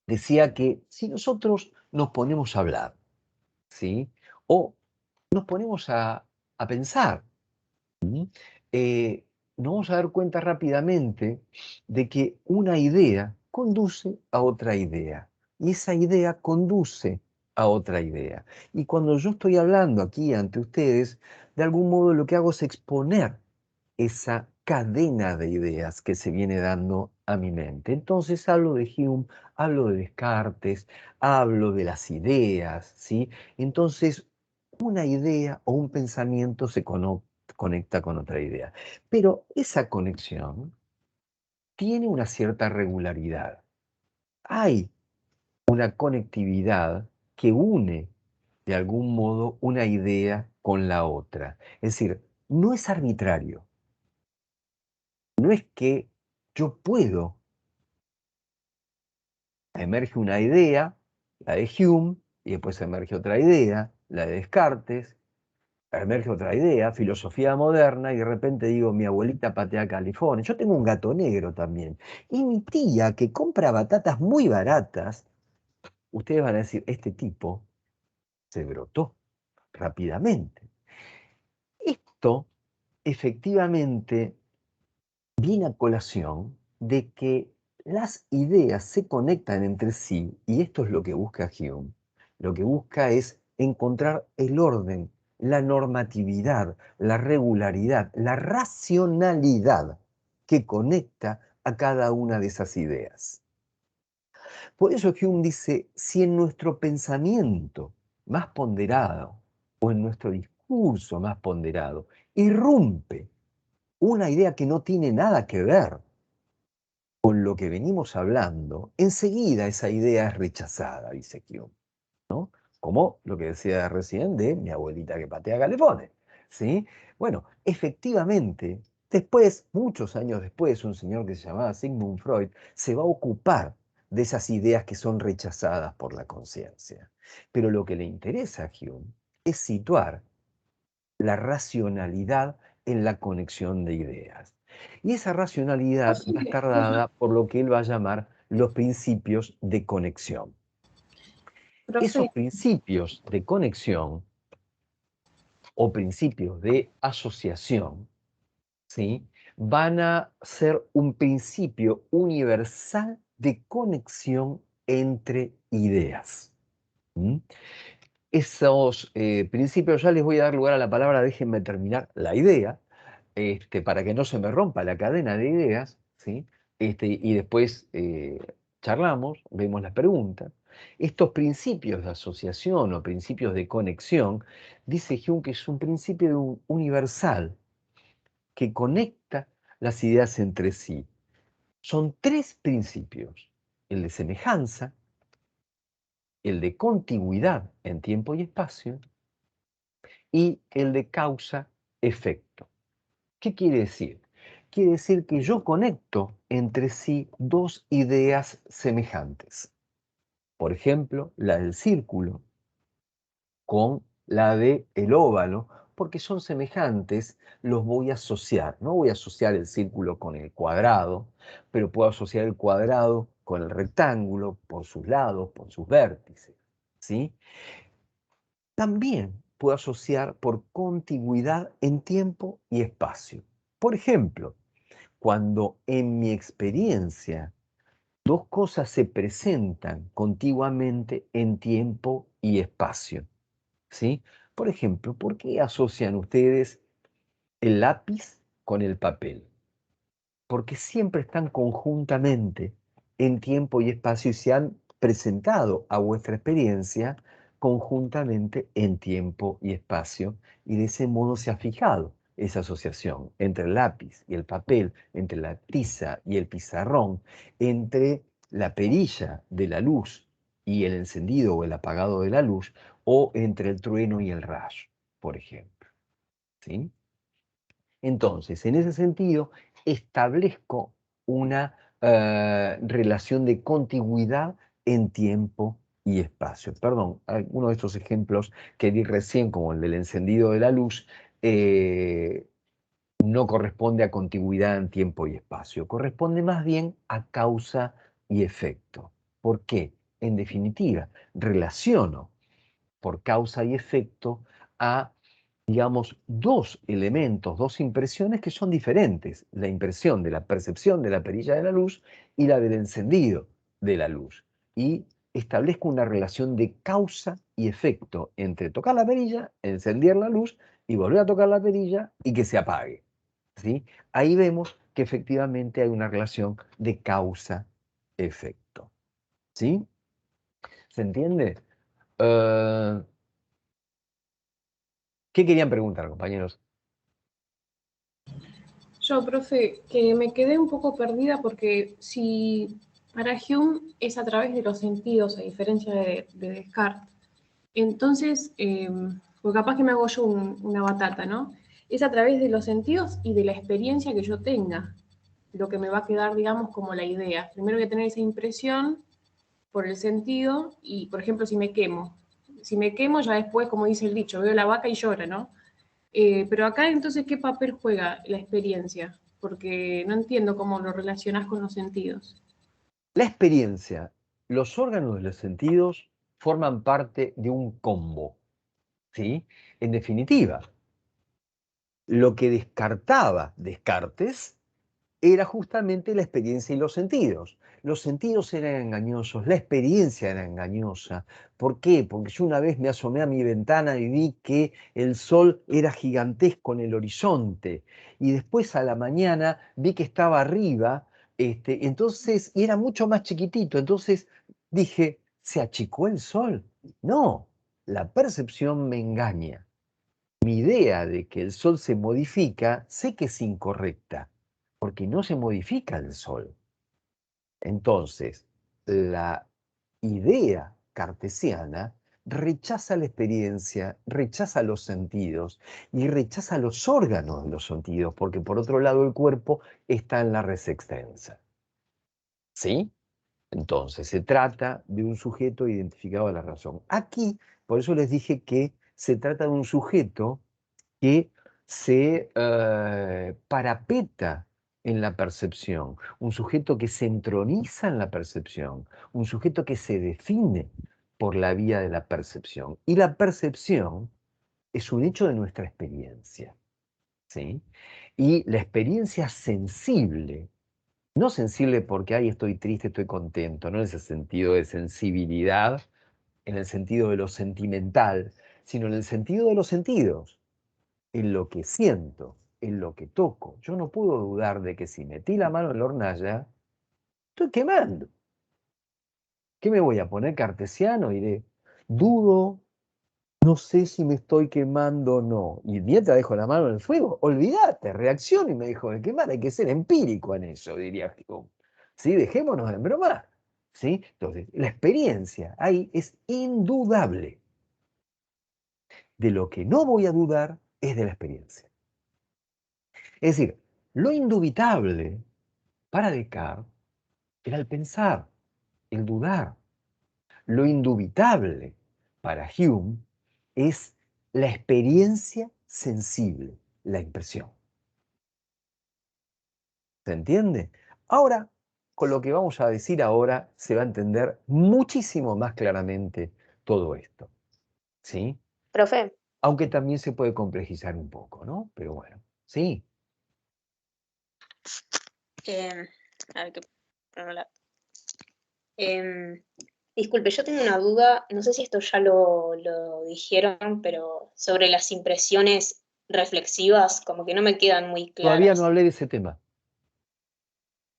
decía que si nosotros nos ponemos a hablar, ¿sí? O nos ponemos a pensar, ¿sí? Nos vamos a dar cuenta rápidamente de que una idea conduce a otra idea y esa idea conduce a otra idea. Y cuando yo estoy hablando aquí ante ustedes, de algún modo lo que hago es exponer esa cadena de ideas que se viene dando a mi mente. Entonces hablo de Hume, hablo de Descartes, hablo de las ideas, ¿sí? Entonces una idea o un pensamiento se conecta con otra idea. Pero esa conexión tiene una cierta regularidad. Hay una conectividad que une de algún modo una idea con la otra. Es decir, no es arbitrario. No es que yo puedo, emerge una idea, la de Hume, y después emerge otra idea, la de Descartes, emerge otra idea, filosofía moderna, y de repente digo, mi abuelita patea California. Yo tengo un gato negro también. Y mi tía, que compra batatas muy baratas, ustedes van a decir, este tipo se brotó rápidamente. Esto, efectivamente, viene a colación de que las ideas se conectan entre sí, y esto es lo que busca Hume. Lo que busca es encontrar el orden, la normatividad, la regularidad, la racionalidad que conecta a cada una de esas ideas. Por eso Hume dice, si en nuestro pensamiento más ponderado o en nuestro discurso más ponderado irrumpe una idea que no tiene nada que ver con lo que venimos hablando, enseguida esa idea es rechazada, dice Hume, ¿no? Como lo que decía recién de mi abuelita que patea galefones, ¿sí? Bueno, efectivamente, después, muchos años después, un señor que se llamaba Sigmund Freud se va a ocupar de esas ideas que son rechazadas por la conciencia. Pero lo que le interesa a Hume es situar la racionalidad en la conexión de ideas. Y esa racionalidad va a estar dada por lo que él va a llamar los principios de conexión. Esos Profe, principios de conexión o principios de asociación, ¿sí? Van a ser un principio universal de conexión entre ideas. ¿Mm? Esos principios, ya les voy a dar lugar a la palabra, déjenme terminar la idea, para que no se me rompa la cadena de ideas, ¿sí? Y después charlamos, vemos las preguntas. Estos principios de asociación o principios de conexión, dice Hume que es un principio universal que conecta las ideas entre sí. Son tres principios: el de semejanza, el de contigüidad en tiempo y espacio y el de causa-efecto. ¿Qué quiere decir? Quiere decir que yo conecto entre sí dos ideas semejantes. Por ejemplo, la del círculo con la de el óvalo, porque son semejantes, los voy a asociar. No voy a asociar el círculo con el cuadrado, pero puedo asociar el cuadrado con el rectángulo por sus lados, por sus vértices. ¿Sí? También puedo asociar por contigüidad en tiempo y espacio. Por ejemplo, cuando en mi experiencia dos cosas se presentan contiguamente en tiempo y espacio, ¿sí? Por ejemplo, ¿por qué asocian ustedes el lápiz con el papel? Porque siempre están conjuntamente en tiempo y espacio y se han presentado a vuestra experiencia conjuntamente en tiempo y espacio, y de ese modo se ha fijado esa asociación entre el lápiz y el papel, entre la tiza y el pizarrón, entre la perilla de la luz y el encendido o el apagado de la luz, o entre el trueno y el rayo, por ejemplo. ¿Sí? Entonces, en ese sentido, establezco una relación de contigüidad en tiempo y espacio. Perdón, algunos de estos ejemplos que di recién, como el del encendido de la luz, eh, no corresponde a contigüidad en tiempo y espacio, corresponde más bien a causa y efecto. ¿Por qué? En definitiva, relaciono por causa y efecto a, digamos, dos elementos, dos impresiones que son diferentes. La impresión de la percepción de la perilla de la luz y la del encendido de la luz. Y establezco una relación de causa y efecto entre tocar la perilla, encender la luz y volver a tocar la perilla y que se apague. ¿Sí? Ahí vemos que efectivamente hay una relación de causa-efecto. ¿Sí? ¿Se entiende? Eh, ¿Qué querían preguntar, compañeros? Yo, profe, que me quedé un poco perdida porque si para Hume es a través de los sentidos, a diferencia de Descartes, entonces, porque capaz que me hago yo una batata, ¿no? Es a través de los sentidos y de la experiencia que yo tenga, lo que me va a quedar, digamos, como la idea. Primero voy a tener esa impresión por el sentido y, por ejemplo, si me quemo, ya después, como dice el dicho, veo la vaca y llora, ¿no? Pero acá entonces, ¿qué papel juega la experiencia? Porque no entiendo cómo lo relacionas con los sentidos. La experiencia, los órganos de los sentidos forman parte de un combo, ¿sí? En definitiva, lo que descartaba Descartes era justamente la experiencia y los sentidos. Los sentidos eran engañosos, la experiencia era engañosa. ¿Por qué? Porque yo una vez me asomé a mi ventana y vi que el sol era gigantesco en el horizonte. Y después a la mañana vi que estaba arriba, entonces, y era mucho más chiquitito. Entonces dije, ¿se achicó el sol? No, la percepción me engaña. Mi idea de que el sol se modifica, sé que es incorrecta porque no se modifica el Sol. Entonces, la idea cartesiana rechaza la experiencia, rechaza los sentidos y rechaza los órganos de los sentidos, porque por otro lado el cuerpo está en la res extensa. ¿Sí? Entonces, se trata de un sujeto identificado a la razón. Aquí, por eso les dije que se trata de un sujeto que se parapeta en la percepción, un sujeto que se entroniza en la percepción, un sujeto que se define por la vía de la percepción. Y la percepción es un hecho de nuestra experiencia, ¿sí? Y la experiencia sensible, no sensible porque, ay, estoy triste, estoy contento, no en ese sentido de sensibilidad, en el sentido de lo sentimental, sino en el sentido de los sentidos, en lo que siento, en lo que toco. Yo no puedo dudar de que si metí la mano en la hornalla, estoy quemando. ¿Qué me voy a poner cartesiano? Diré, dudo, no sé si me estoy quemando o no. Y mientras dejo la mano en el fuego, olvídate, reacciono y me dejo de quemar. Hay que ser empírico en eso, diría Hume. ¿Sí? Dejémonos de bromar. ¿Sí? Entonces, la experiencia ahí es indudable. De lo que no voy a dudar es de la experiencia. Es decir, lo indubitable para Descartes era el pensar, el dudar. Lo indubitable para Hume es la experiencia sensible, la impresión. ¿Se entiende? Ahora, con lo que vamos a decir ahora, se va a entender muchísimo más claramente todo esto. ¿Sí? Profe, aunque también se puede complejizar un poco, ¿no? Pero bueno, sí. A ver qué. Disculpe, yo tengo una duda, no sé si esto ya lo dijeron, pero sobre las impresiones reflexivas, como que no me quedan muy Todavía no claras. hablé de ese tema.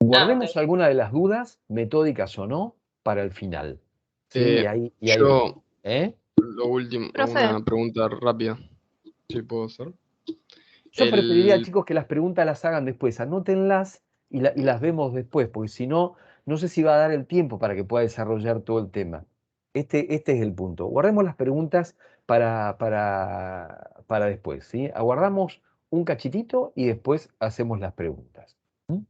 Ah, ok. Guardemos alguna de las dudas, metódicas o no, para el final. ¿Sí? Y ahí vemos. Yo, ¿Eh? lo último, Profe, una pregunta rápida, si puedo hacer. Yo preferiría, El, chicos, que las preguntas las hagan después. Anótenlas y las vemos después, porque si no, no sé si va a dar el tiempo para que pueda desarrollar todo el tema. Este es el punto. Guardemos las preguntas para después, ¿sí? Aguardamos un cachitito y después hacemos las preguntas. ¿Mm?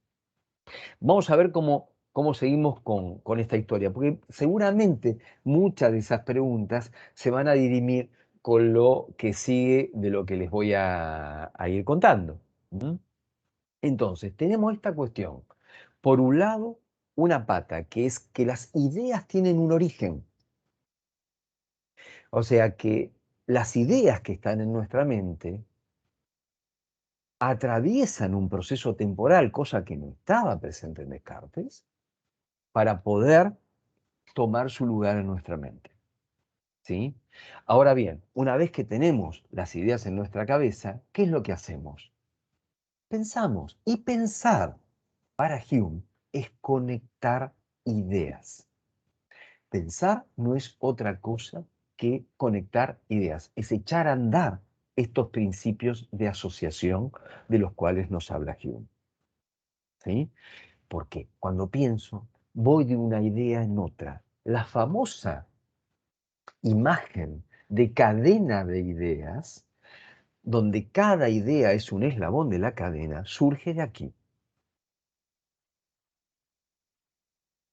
Vamos a ver cómo seguimos con esta historia, porque seguramente muchas de esas preguntas se van a dirimir con lo que sigue de lo que les voy a ir contando. ¿Mm? Entonces, tenemos esta cuestión. Por un lado, una pata, que es que las ideas tienen un origen. O sea que las ideas que están en nuestra mente atraviesan un proceso temporal, cosa que no estaba presente en Descartes, para poder tomar su lugar en nuestra mente. ¿Sí? Ahora bien, una vez que tenemos las ideas en nuestra cabeza, ¿qué es lo que hacemos? Pensamos. Y pensar, para Hume, es conectar ideas. Pensar no es otra cosa que conectar ideas, es echar a andar estos principios de asociación de los cuales nos habla Hume. ¿Sí? Porque cuando pienso, voy de una idea en otra. La famosa imagen de cadena de ideas, donde cada idea es un eslabón de la cadena, surge de aquí.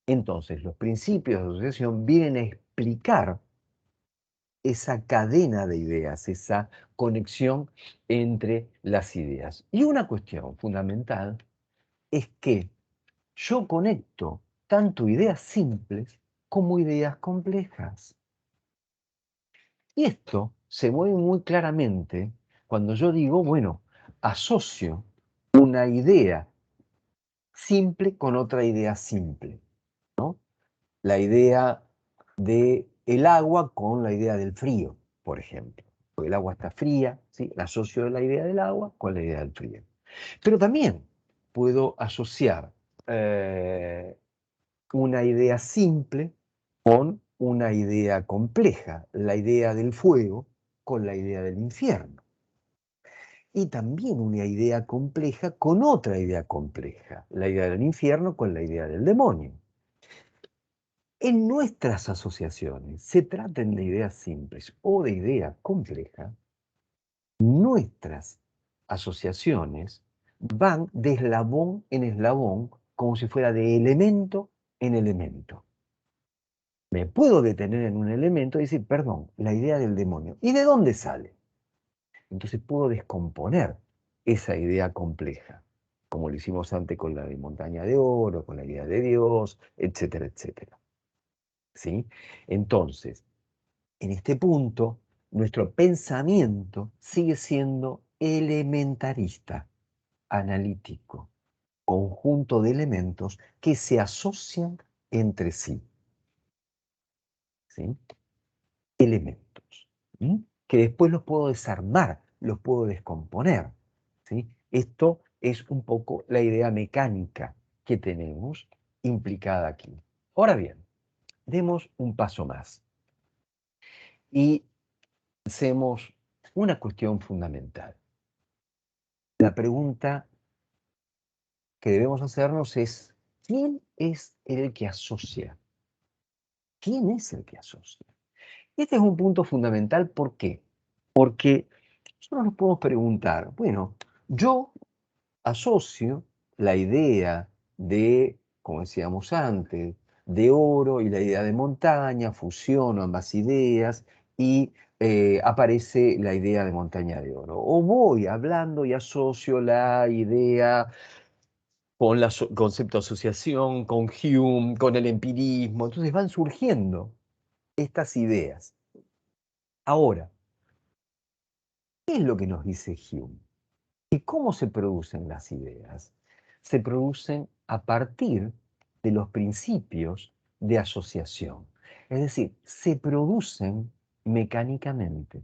Entonces, los principios de asociación vienen a explicar esa cadena de ideas, esa conexión entre las ideas. Y una cuestión fundamental es que yo conecto tanto ideas simples como ideas complejas. Y esto se mueve muy claramente cuando yo digo, bueno, asocio una idea simple con otra idea simple, ¿no? La idea de el agua con la idea del frío, por ejemplo. Porque el agua está fría, ¿sí? La asocio la idea del agua con la idea del frío. Pero también puedo asociar una idea simple con una idea compleja, la idea del fuego con la idea del infierno. Y también una idea compleja con otra idea compleja, la idea del infierno con la idea del demonio. En nuestras asociaciones, se traten de ideas simples o de ideas complejas, nuestras asociaciones van de eslabón en eslabón como si fuera de elemento en elemento. Me puedo detener en un elemento y decir, perdón, la idea del demonio. ¿Y de dónde sale? Entonces puedo descomponer esa idea compleja, como lo hicimos antes con la de montaña de oro, con la idea de Dios, etcétera, etcétera. ¿Sí? Entonces, en este punto, nuestro pensamiento sigue siendo elementarista, analítico, conjunto de elementos que se asocian entre sí. ¿Sí? Elementos, ¿sí? Que después los puedo desarmar, los puedo descomponer. ¿Sí? Esto es un poco la idea mecánica que tenemos implicada aquí. Ahora bien, demos un paso más y hacemos una cuestión fundamental. La pregunta que debemos hacernos es, ¿quién es el que asocia? ¿Quién es el que asocia? Este es un punto fundamental, ¿por qué? Porque nosotros nos podemos preguntar, bueno, yo asocio la idea de, como decíamos antes, de oro y la idea de montaña, fusiono ambas ideas y aparece la idea de montaña de oro. O voy hablando y asocio la idea con el concepto de asociación, con Hume, con el empirismo. Entonces van surgiendo estas ideas. Ahora, ¿Qué es lo que nos dice Hume? ¿Y cómo se producen las ideas? Se producen a partir de los principios de asociación. Es decir, se producen mecánicamente.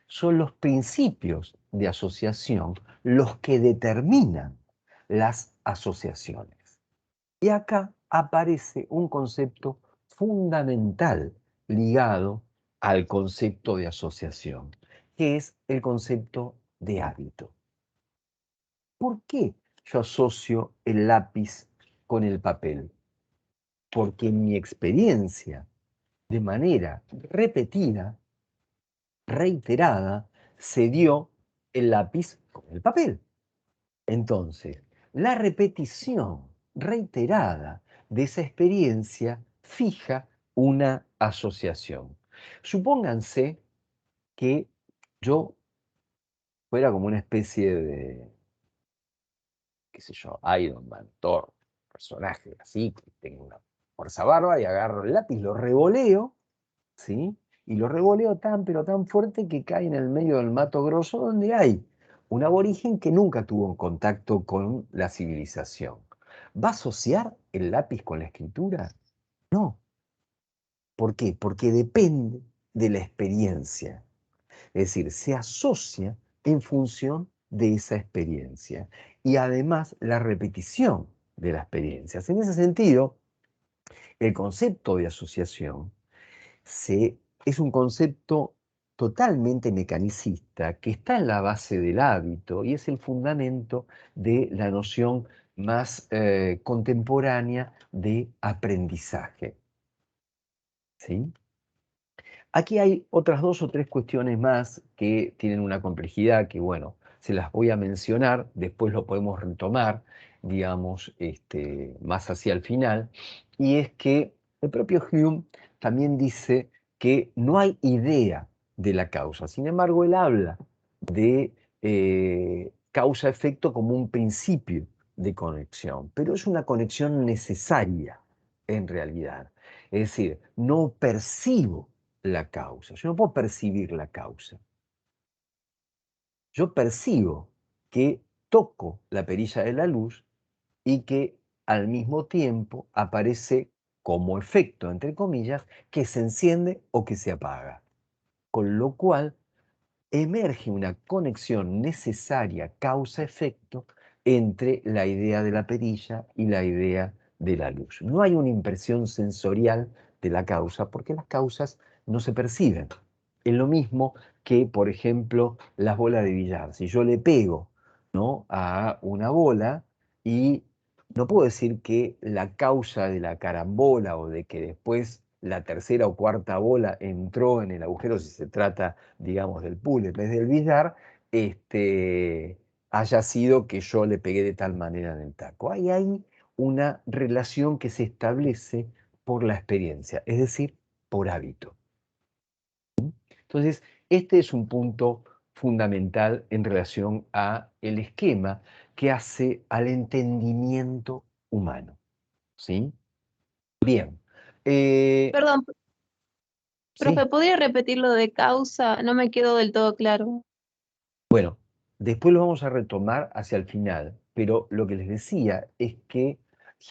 Son los principios de asociación los que determinan las asociaciones. Y acá aparece un concepto fundamental ligado al concepto de asociación, que es el concepto de hábito. ¿Por qué yo asocio el lápiz con el papel? Porque en mi experiencia, de manera repetida, reiterada, se dio el lápiz con el papel. Entonces, la repetición reiterada de esa experiencia fija una asociación. Supónganse que yo fuera como una especie de, qué sé yo, Iron Man, Thor, personaje así, que tengo una fuerza bárbara y agarro el lápiz, lo revoleo, ¿sí? Y lo revoleo tan, pero tan fuerte que cae en el medio del Mato Grosso donde hay un aborigen que nunca tuvo un contacto con la civilización. ¿Va a asociar el lápiz con la escritura? No. ¿Por qué? Porque depende de la experiencia. Es decir, se asocia en función de esa experiencia y además la repetición de las experiencias. En ese sentido, el concepto de asociación es un concepto totalmente mecanicista que está en la base del hábito y es el fundamento de la noción más contemporánea de aprendizaje. ¿Sí? Aquí hay otras 2 o 3 cuestiones más que tienen una complejidad que, bueno, se las voy a mencionar, después lo podemos retomar, digamos, más hacia el final, y es que el propio Hume también dice que no hay idea de la causa. Sin embargo, él habla de causa-efecto como un principio de conexión, pero es una conexión necesaria en realidad. Es decir, no percibo la causa. Yo no puedo percibir la causa. Yo percibo que toco la perilla de la luz y que al mismo tiempo aparece como efecto, entre comillas, que se enciende o que se apaga. Con lo cual emerge una conexión necesaria, causa-efecto, entre la idea de la perilla y la idea de la luz. No hay una impresión sensorial de la causa porque las causas no se perciben. Es lo mismo que, por ejemplo, las bolas de billar. Si yo le pego, ¿no?, a una bola y no puedo decir que la causa de la carambola o de que después la tercera o cuarta bola entró en el agujero, si se trata, digamos, del pool en vez del billar, haya sido que yo le pegué de tal manera en el taco. Hay ahí una relación que se establece por la experiencia, es decir, por hábito. Entonces, este es un punto fundamental en relación a el esquema que hace al entendimiento humano. ¿Sí? Bien. Perdón, Sí. profe, ¿podría repetir lo de causa? No me quedó del todo claro. Bueno, después lo vamos a retomar hacia el final, pero lo que les decía es que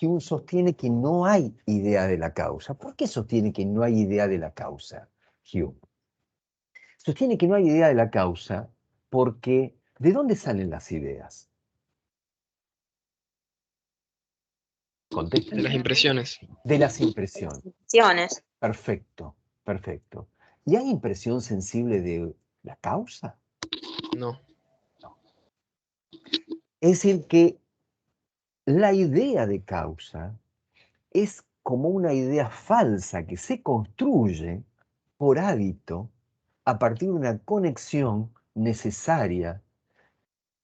Hume sostiene que no hay idea de la causa. ¿Por qué sostiene que no hay idea de la causa, Hume? Sostiene que no hay idea de la causa porque ¿de dónde salen las ideas? De las Contesten. impresiones. De las impresiones. Sensaciones. Perfecto, perfecto. ¿Y hay impresión sensible de la causa? No. Es decir, que la idea de causa es como una idea falsa que se construye por hábito a partir de una conexión necesaria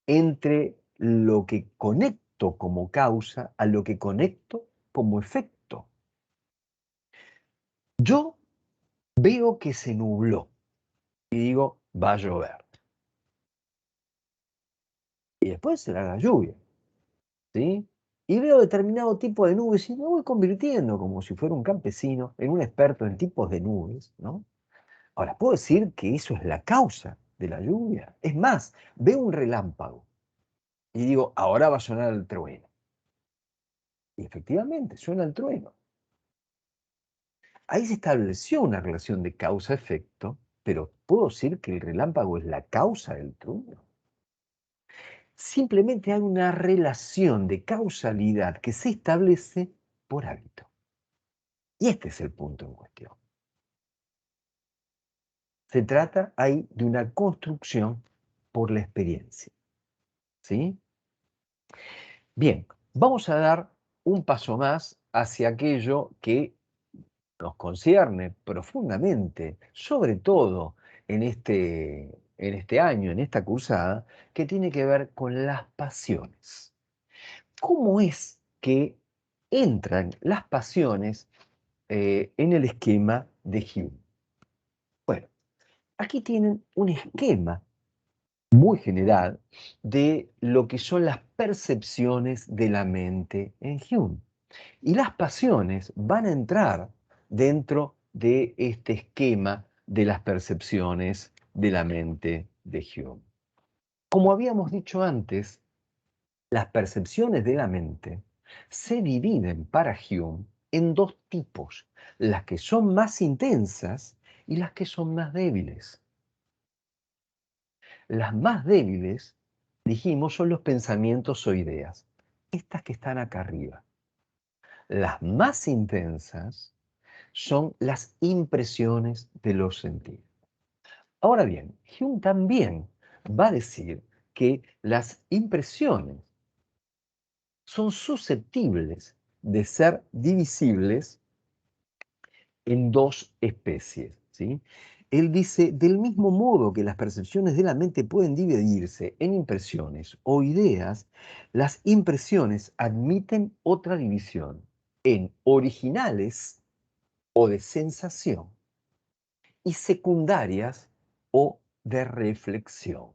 entre lo que conecto como causa a lo que conecto como efecto. Yo veo que se nubló y digo, va a llover. Y después será la lluvia, ¿sí? Y veo determinado tipo de nubes y me voy convirtiendo, como si fuera un campesino, en un experto en tipos de nubes, ¿no? Ahora, puedo decir que eso es la causa de la lluvia. Es más, veo un relámpago y digo, ahora va a sonar el trueno. Y efectivamente, suena el trueno. Ahí se estableció una relación de causa-efecto, pero ¿puedo decir que el relámpago es la causa del trueno? Simplemente hay una relación de causalidad que se establece por hábito. Y este es el punto en cuestión. Se trata ahí de una construcción por la experiencia. ¿Sí? Bien, vamos a dar un paso más hacia aquello que nos concierne profundamente, sobre todo en este año, en esta cursada, que tiene que ver con las pasiones. ¿Cómo es que entran las pasiones en el esquema de Hume? Bueno, aquí tienen un esquema muy general de lo que son las percepciones de la mente en Hume. Y las pasiones van a entrar dentro de este esquema de las percepciones de la mente de Hume. Como habíamos dicho antes, las percepciones de la mente se dividen para Hume en dos tipos, las que son más intensas y las que son más débiles. Las más débiles, dijimos, son los pensamientos o ideas, estas que están acá arriba. Las más intensas son las impresiones de los sentidos. Ahora bien, Hume también va a decir que las impresiones son susceptibles de ser divisibles en dos especies, ¿sí? Él dice, del mismo modo que las percepciones de la mente pueden dividirse en impresiones o ideas, las impresiones admiten otra división en originales o de sensación y secundarias o de reflexión.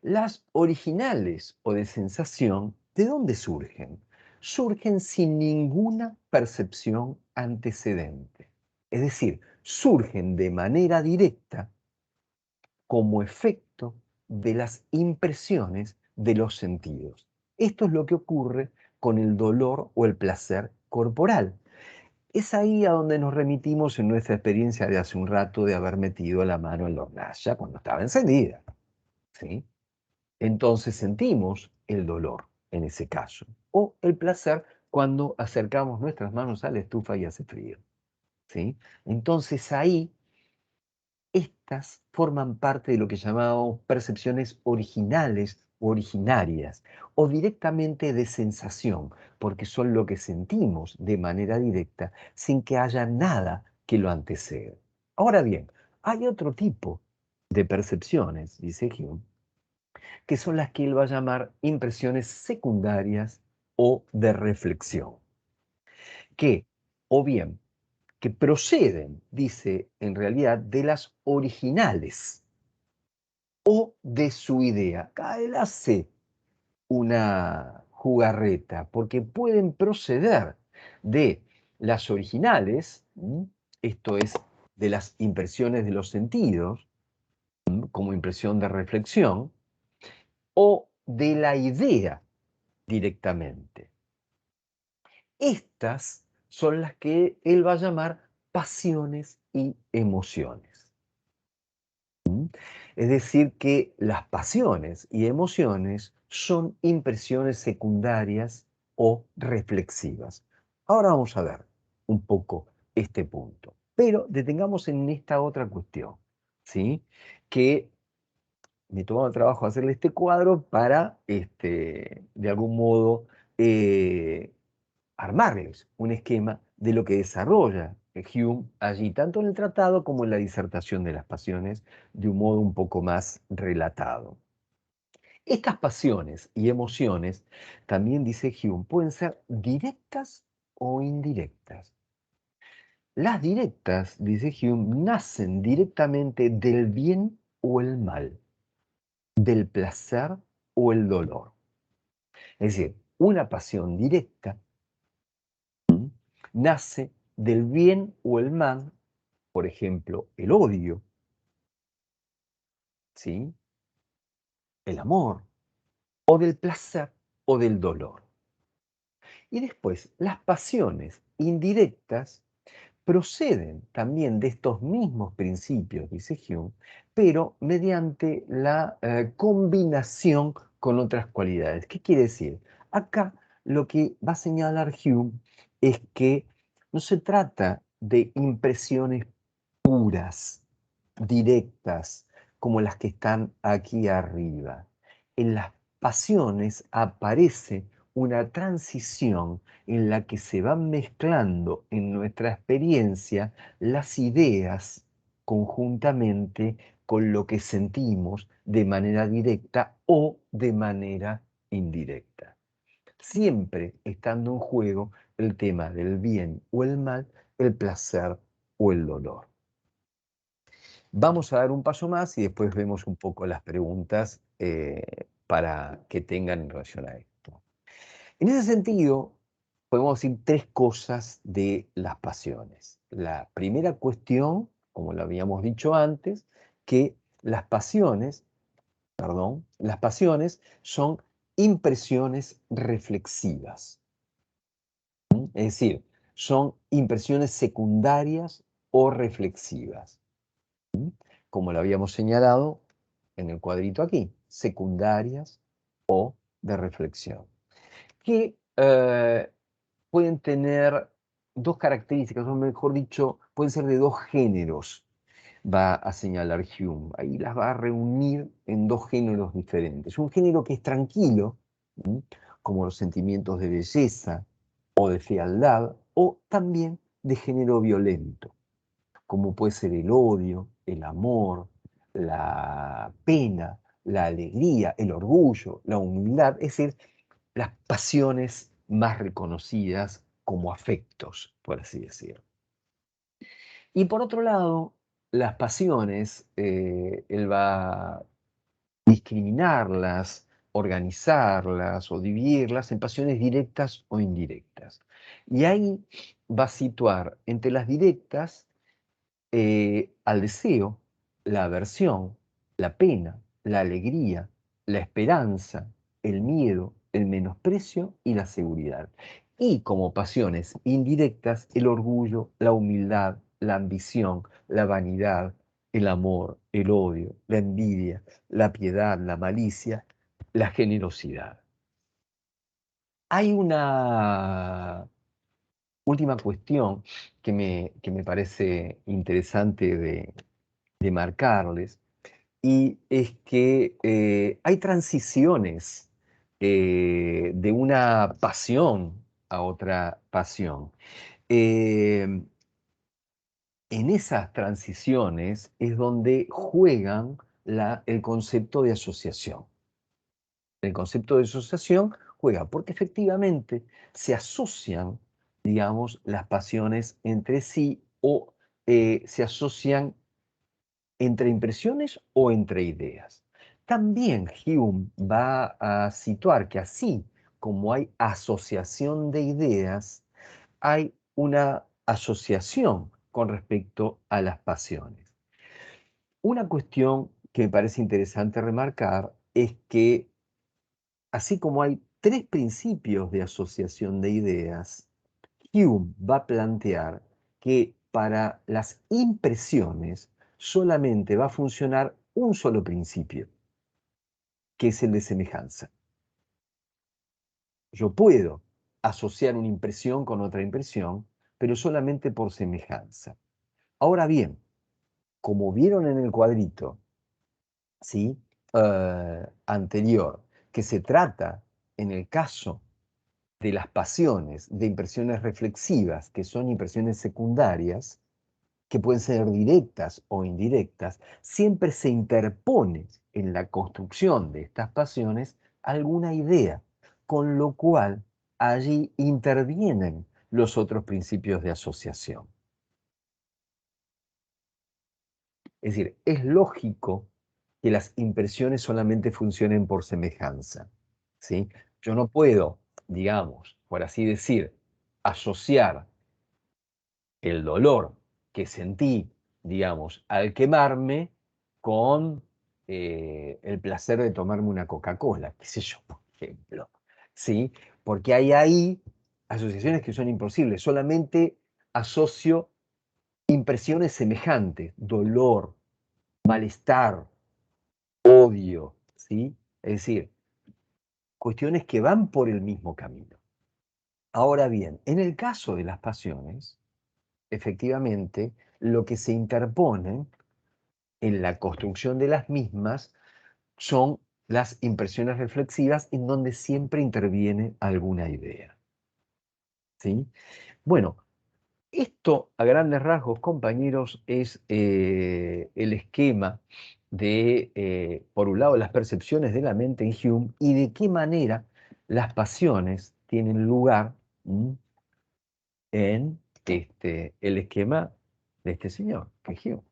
Las originales o de sensación, ¿de dónde surgen? Surgen sin ninguna percepción antecedente. Es decir, surgen de manera directa como efecto de las impresiones de los sentidos. Esto es lo que ocurre con el dolor o el placer corporal. Es ahí a donde nos remitimos en nuestra experiencia de hace un rato de haber metido la mano en la hornalla cuando estaba encendida, ¿sí? Entonces sentimos el dolor en ese caso, o el placer cuando acercamos nuestras manos a la estufa y hace frío, ¿sí? Entonces ahí estas forman parte de lo que llamamos percepciones originales o originarias, o directamente de sensación, porque son lo que sentimos de manera directa sin que haya nada que lo anteceda. Ahora bien, hay otro tipo de percepciones, dice Hume, que son las que él va a llamar impresiones secundarias o de reflexión, que o bien que proceden, dice en realidad, de las originales o de su idea. Acá él hace una jugarreta, porque pueden proceder de las originales, esto es, de las impresiones de los sentidos, como impresión de reflexión, o de la idea directamente. Estas son las que él va a llamar pasiones y emociones. Es decir, que las pasiones y emociones son impresiones secundarias o reflexivas. Ahora vamos a ver un poco este punto, pero detengamos en esta otra cuestión, ¿sí? Que me tomaba el trabajo hacerle este cuadro para, de algún modo, armarles un esquema de lo que desarrolla Hume allí, tanto en el tratado como en la disertación de las pasiones, de un modo un poco más relatado. Estas pasiones y emociones, también dice Hume, pueden ser directas o indirectas. Las directas, dice Hume, nacen directamente del bien o el mal, del placer o el dolor. Es decir, una pasión directa nace del bien o el mal, por ejemplo, el odio, ¿sí? El amor, o del placer, o del dolor. Y después, las pasiones indirectas proceden también de estos mismos principios, dice Hume, pero mediante la combinación con otras cualidades. ¿Qué quiere decir? Acá lo que va a señalar Hume es que no se trata de impresiones puras, directas, como las que están aquí arriba. En las pasiones aparece una transición en la que se van mezclando en nuestra experiencia las ideas conjuntamente con lo que sentimos de manera directa o de manera indirecta. Siempre estando en juego el tema del bien o el mal, el placer o el dolor. Vamos a dar un paso más y después vemos un poco las preguntas para que tengan en relación a esto. En ese sentido, podemos decir tres cosas de las pasiones. La primera cuestión, como lo habíamos dicho antes, que las pasiones son impresiones reflexivas. Es decir, son impresiones secundarias o reflexivas. Como lo habíamos señalado en el cuadrito aquí, secundarias o de reflexión, que pueden tener dos características, o mejor dicho, pueden ser de dos géneros, va a señalar Hume. Ahí las va a reunir en dos géneros diferentes. Un género que es tranquilo, como los sentimientos de belleza o de fealdad, o también de género violento, como puede ser el odio, el amor, la pena, la alegría, el orgullo, la humildad, es decir, las pasiones más reconocidas como afectos, por así decirlo. Y por otro lado, las pasiones, él va a discriminarlas, organizarlas o dividirlas en pasiones directas o indirectas. Y ahí va a situar entre las directas al deseo, la aversión, la pena, la alegría, la esperanza, el miedo, el menosprecio y la seguridad. Y como pasiones indirectas, el orgullo, la humildad, la ambición, la vanidad, el amor, el odio, la envidia, la piedad, la malicia, la generosidad. Hay una última cuestión que me parece interesante de marcarles, y es que hay transiciones de una pasión a otra pasión. En esas transiciones es donde juegan el concepto de asociación. El concepto de asociación juega porque efectivamente se asocian, digamos, las pasiones entre sí o se asocian entre impresiones o entre ideas. También Hume va a situar que así como hay asociación de ideas, hay una asociación con respecto a las pasiones. Una cuestión que me parece interesante remarcar es que así como hay tres principios de asociación de ideas, Hume va a plantear que para las impresiones solamente va a funcionar un solo principio, que es el de semejanza. Yo puedo asociar una impresión con otra impresión, pero solamente por semejanza. Ahora bien, como vieron en el cuadrito, ¿sí? Anterior, que se trata, en el caso de las pasiones, de impresiones reflexivas, que son impresiones secundarias, que pueden ser directas o indirectas, siempre se interpone en la construcción de estas pasiones alguna idea, con lo cual allí intervienen los otros principios de asociación. Es decir, es lógico que las impresiones solamente funcionen por semejanza, ¿sí? Yo no puedo, digamos, por así decir, asociar el dolor que sentí, digamos, al quemarme con el placer de tomarme una Coca-Cola, qué sé yo, por ejemplo, ¿sí? Porque hay ahí asociaciones que son imposibles, solamente asocio impresiones semejantes, dolor, malestar, odio, ¿sí? Es decir, cuestiones que van por el mismo camino. Ahora bien, en el caso de las pasiones, efectivamente, lo que se interpone en la construcción de las mismas son las impresiones reflexivas en donde siempre interviene alguna idea. ¿Sí? Bueno, esto a grandes rasgos, compañeros, es el esquema de, por un lado, las percepciones de la mente en Hume y de qué manera las pasiones tienen lugar en el esquema de este señor, que es Hume.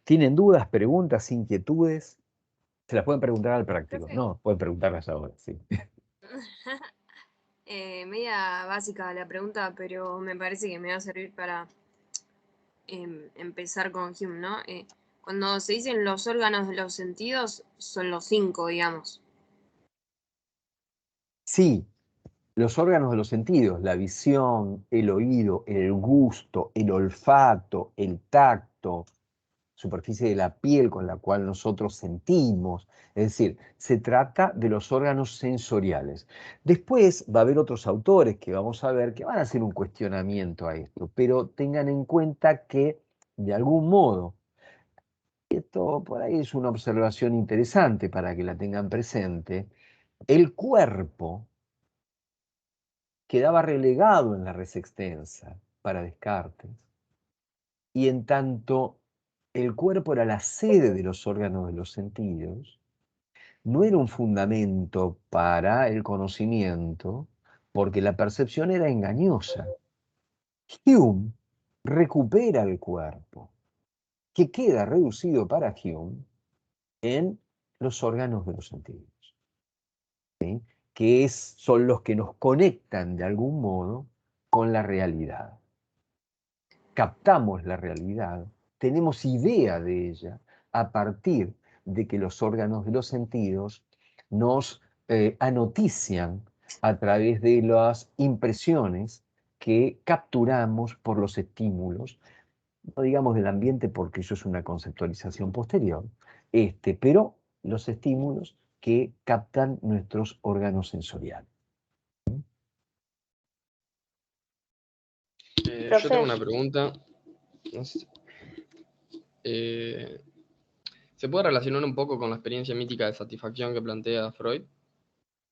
¿Tienen dudas, preguntas, inquietudes? Se las pueden preguntar al práctico. Profe. No, pueden preguntarlas ahora, sí. Media básica la pregunta, pero me parece que me va a servir para empezar con Hume, ¿no? Cuando se dicen los órganos de los sentidos, son los 5, digamos. Sí, los órganos de los sentidos, la visión, el oído, el gusto, el olfato, el tacto, superficie de la piel con la cual nosotros sentimos. Es decir, se trata de los órganos sensoriales. Después va a haber otros autores que vamos a ver que van a hacer un cuestionamiento a esto, pero tengan en cuenta que, de algún modo, esto por ahí es una observación interesante para que la tengan presente, el cuerpo quedaba relegado en la res extensa para Descartes, y en tanto el cuerpo era la sede de los órganos de los sentidos, no era un fundamento para el conocimiento, porque la percepción era engañosa. Hume recupera el cuerpo, que queda reducido para Hume en los órganos de los sentidos, ¿sí? Que son los que nos conectan de algún modo con la realidad. Captamos la realidad, tenemos idea de ella a partir de que los órganos de los sentidos nos anotician a través de las impresiones que capturamos por los estímulos, no digamos del ambiente porque eso es una conceptualización posterior, pero los estímulos que captan nuestros órganos sensoriales. Yo tengo una pregunta. No sé. ¿Se puede relacionar un poco con la experiencia mítica de satisfacción que plantea Freud?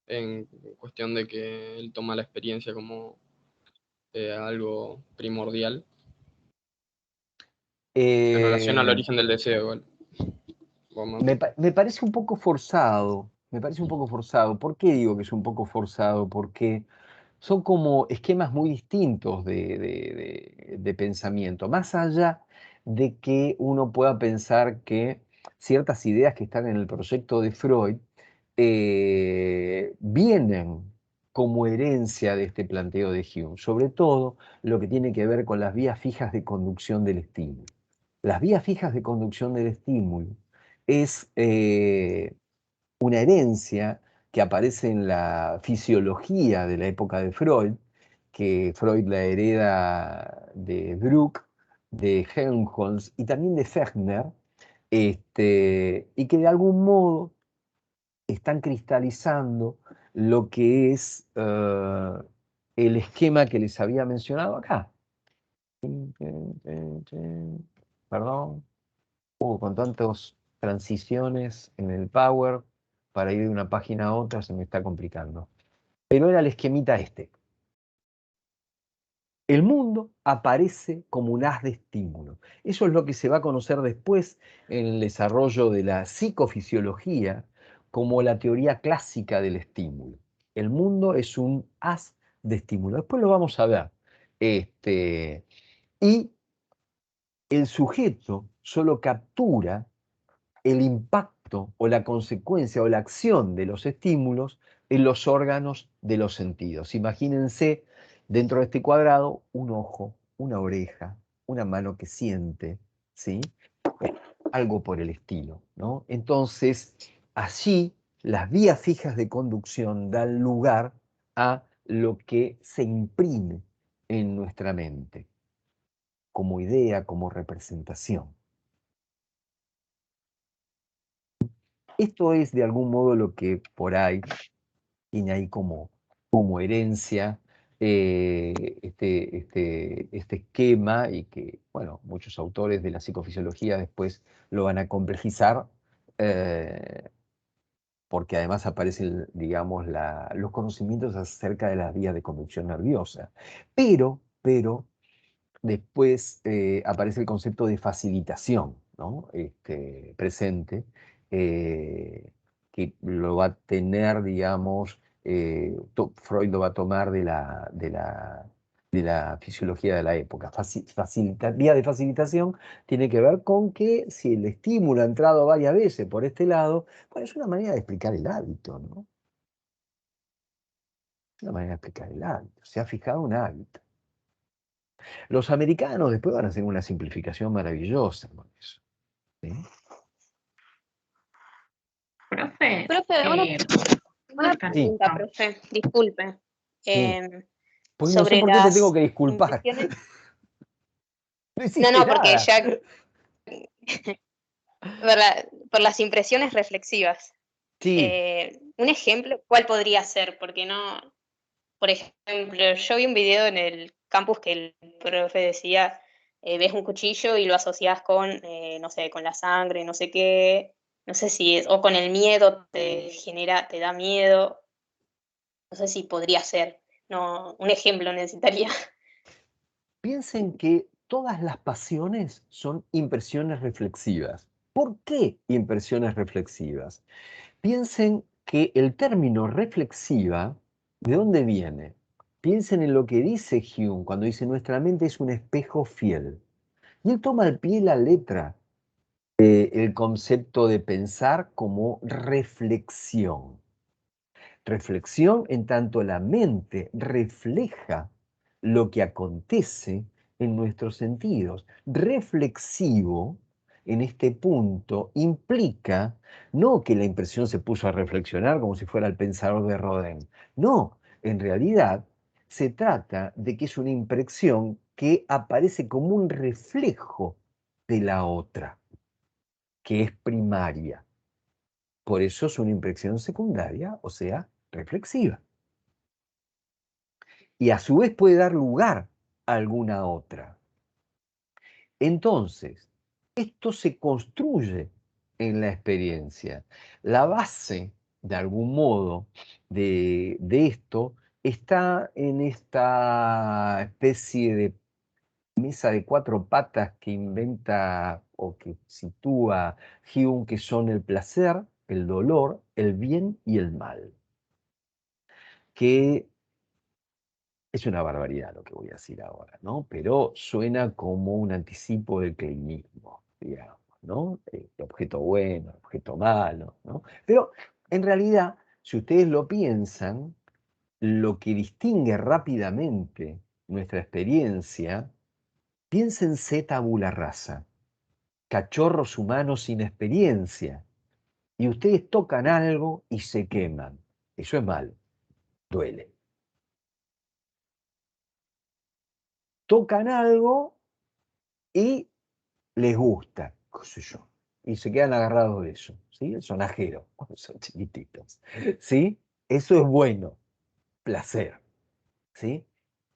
En cuestión de que él toma la experiencia como algo primordial en relación al Eh, origen del deseo, igual. Me parece un poco forzado, me parece un poco forzado. ¿Por qué digo que es un poco forzado? Porque son como esquemas muy distintos de pensamiento, más allá de que uno pueda pensar que ciertas ideas que están en el proyecto de Freud vienen como herencia de este planteo de Hume, sobre todo lo que tiene que ver con las vías fijas de conducción del estímulo. Las vías fijas de conducción del estímulo es una herencia que aparece en la fisiología de la época de Freud, que Freud la hereda de Bruck, de Helmholtz y también de Fechner, y que de algún modo están cristalizando lo que es el esquema que les había mencionado acá. Perdón, con tantas transiciones en el Power para ir de una página a otra se me está complicando. Pero era el esquemita este. El mundo aparece como un haz de estímulo. Eso es lo que se va a conocer después en el desarrollo de la psicofisiología como la teoría clásica del estímulo. El mundo es un haz de estímulo. Después lo vamos a ver. Y el sujeto solo captura el impacto o la consecuencia o la acción de los estímulos en los órganos de los sentidos. Imagínense dentro de este cuadrado un ojo, una oreja, una mano que siente, ¿sí? algo por el estilo, ¿no? Entonces, allí las vías fijas de conducción dan lugar a lo que se imprime en nuestra mente, como idea, como representación. Esto es de algún modo lo que por ahí tiene ahí como herencia este esquema, y que, bueno, muchos autores de la psicofisiología después lo van a complejizar, porque además aparecen, digamos, los conocimientos acerca de las vías de conducción nerviosa. Pero después aparece el concepto de facilitación, ¿no? Presente, que lo va a tener, digamos, Freud lo va a tomar de la fisiología de la época. Vía de facilitación tiene que ver con que si el estímulo ha entrado varias veces por este lado, bueno, es una manera de explicar el hábito, ¿no? Es una manera de explicar el hábito. Se ha fijado un hábito. Los americanos después van a hacer una simplificación maravillosa con eso, ¿sí? Profe, Profe, Una Sí, pregunta, profe, disculpe. sí. Porque no sé Sobre por qué te tengo las que disculpar. impresiones. No No, hiciste no, porque nada. ya por las impresiones reflexivas. Sí, Un ejemplo, ¿cuál podría ser? Porque no, por ejemplo, yo vi un video en el campus que el profe decía, ves un cuchillo y lo asocias con, no sé, con la sangre, no sé qué, no sé si es, o con el miedo, te da miedo, no sé si podría ser, no, un ejemplo necesitaría. piensen que todas las pasiones son impresiones reflexivas. ¿Por qué impresiones reflexivas? Piensen que el término reflexiva, ¿de dónde viene? Piensen en lo que dice Hume cuando dice nuestra mente es un espejo fiel. Y él toma al pie la letra el concepto de pensar como reflexión. Reflexión en tanto la mente refleja lo que acontece en nuestros sentidos. Reflexivo, en este punto, implica no que la impresión se puso a reflexionar como si fuera el pensador de Rodin. No, en realidad se trata de que es una impresión que aparece como un reflejo de la otra, que es primaria. Por eso es una impresión secundaria, o sea, reflexiva. Y a su vez puede dar lugar a alguna otra. Entonces, esto se construye en la experiencia. La base, de algún modo, de esto está en esta especie de mesa de cuatro patas que inventa o que sitúa Hume, que son el placer, el dolor, el bien y el mal. Que es una barbaridad lo que voy a decir ahora, ¿no? Pero suena como un anticipo del kleinismo, digamos, ¿no? El objeto bueno, el objeto malo, ¿no? Pero en realidad, si ustedes lo piensan, lo que distingue rápidamente nuestra experiencia, piénsense tabula rasa, cachorros humanos sin experiencia, y ustedes tocan algo y se queman. Eso es malo, duele. Tocan algo y les gusta, qué sé yo, y se quedan agarrados de eso, ¿sí? El sonajero, cuando son chiquititos, ¿sí? Eso es bueno, placer, ¿sí?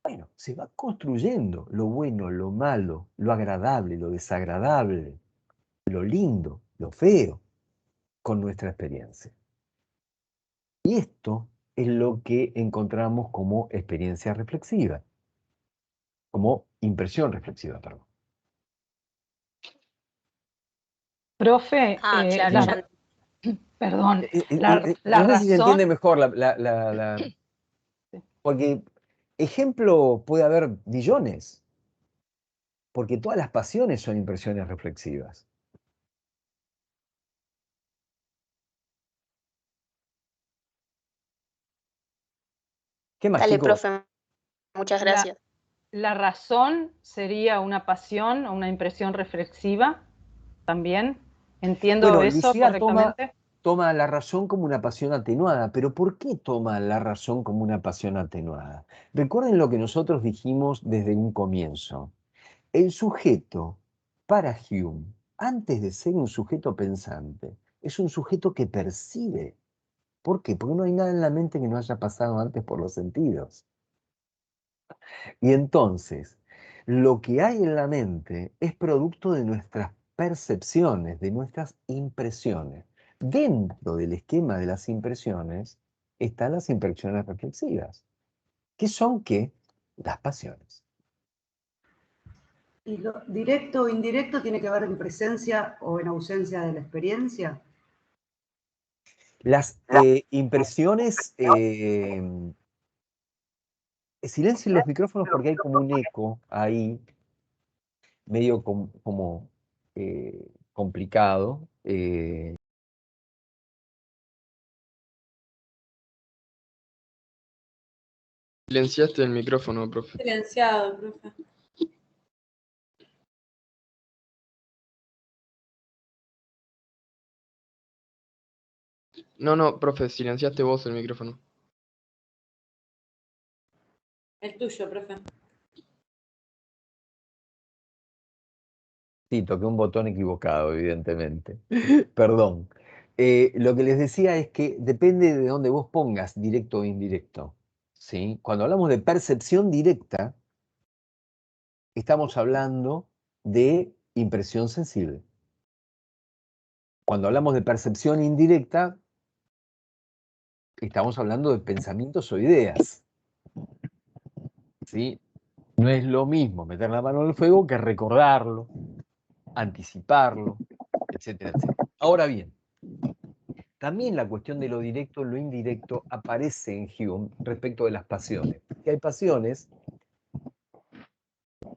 Bueno, se va construyendo lo bueno, lo malo, lo agradable, lo desagradable, lo lindo, lo feo, con nuestra experiencia. Y esto es lo que encontramos como experiencia reflexiva, como impresión reflexiva, perdón. Profe, Claro, ya. perdón, la No sé si se razón, entiende mejor porque ejemplo puede haber millones, porque todas las pasiones son impresiones reflexivas. ¿Qué más, Dale, chicos? profe, muchas la, gracias. la razón sería una pasión o una impresión reflexiva también. ¿Entiendo Bueno, eso Lucía correctamente? toma la razón como una pasión atenuada, pero ¿por qué toma la razón como una pasión atenuada? Recuerden lo que nosotros dijimos desde un comienzo. El sujeto, para Hume, antes de ser un sujeto pensante, es un sujeto que percibe. ¿Por qué? Porque no hay nada en la mente que no haya pasado antes por los sentidos. Y entonces, lo que hay en la mente es producto de nuestras percepciones, de nuestras impresiones. Dentro del esquema de las impresiones están las impresiones reflexivas. ¿Qué son qué? Las pasiones. ¿Y lo directo o indirecto tiene que ver en presencia o en ausencia de la experiencia? Las impresiones... silencien los micrófonos porque hay como un eco ahí, medio como complicado. Silenciaste el micrófono, profe. Silenciado, profe. No, profe, silenciaste vos el micrófono. El tuyo, profe. Sí, toqué un botón equivocado, evidentemente. Perdón. Lo que les decía es que depende de dónde vos pongas directo o indirecto. ¿Sí? Cuando hablamos de percepción directa, estamos hablando de impresión sensible. Cuando hablamos de percepción indirecta, estamos hablando de pensamientos o ideas. ¿Sí? No es lo mismo meter la mano en el fuego que recordarlo, anticiparlo, etcétera, etcétera. Ahora bien, también la cuestión de lo directo, lo indirecto, aparece en Hume respecto de las pasiones. Que hay pasiones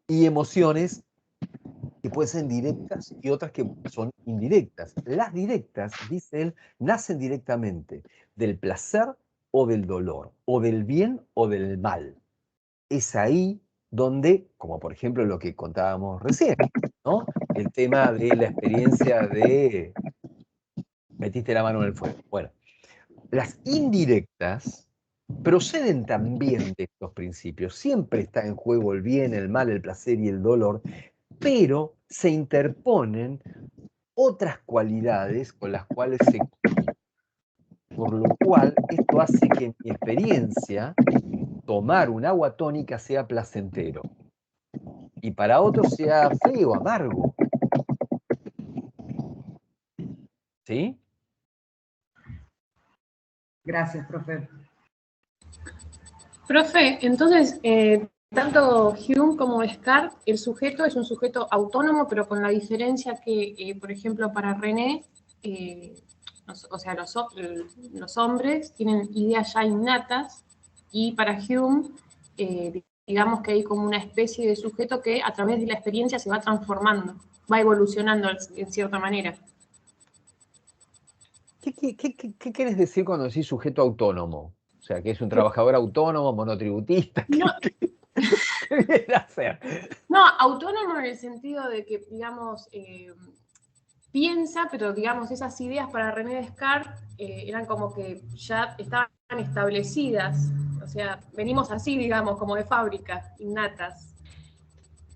y emociones que pueden ser directas y otras que son indirectas. Las directas, dice él, nacen directamente del placer o del dolor, o del bien o del mal. Es ahí donde, como por ejemplo lo que contábamos recién, ¿no? El tema de la experiencia de metiste la mano en el fuego. Bueno, las indirectas proceden también de estos principios. Siempre está en juego el bien, el mal, el placer y el dolor, pero se interponen otras cualidades con las cuales se... Por lo cual, esto hace que en mi experiencia, tomar un agua tónica sea placentero. Y para otros sea feo, amargo. ¿Sí? Gracias, profe. Profe, entonces, tanto Hume como Descartes, el sujeto es un sujeto autónomo, pero con la diferencia que, por ejemplo, para René, o sea, los hombres tienen ideas ya innatas, y para Hume, digamos que hay como una especie de sujeto que a través de la experiencia se va transformando, va evolucionando en cierta manera. ¿Qué querés decir cuando decís sujeto autónomo? O sea, que es un trabajador autónomo, monotributista. No, ¿Qué viene a hacer? no, autónomo en el sentido de que, digamos, piensa, pero digamos, esas ideas para René Descartes eran como que ya estaban establecidas, o sea, venimos así, digamos, como de fábrica, innatas.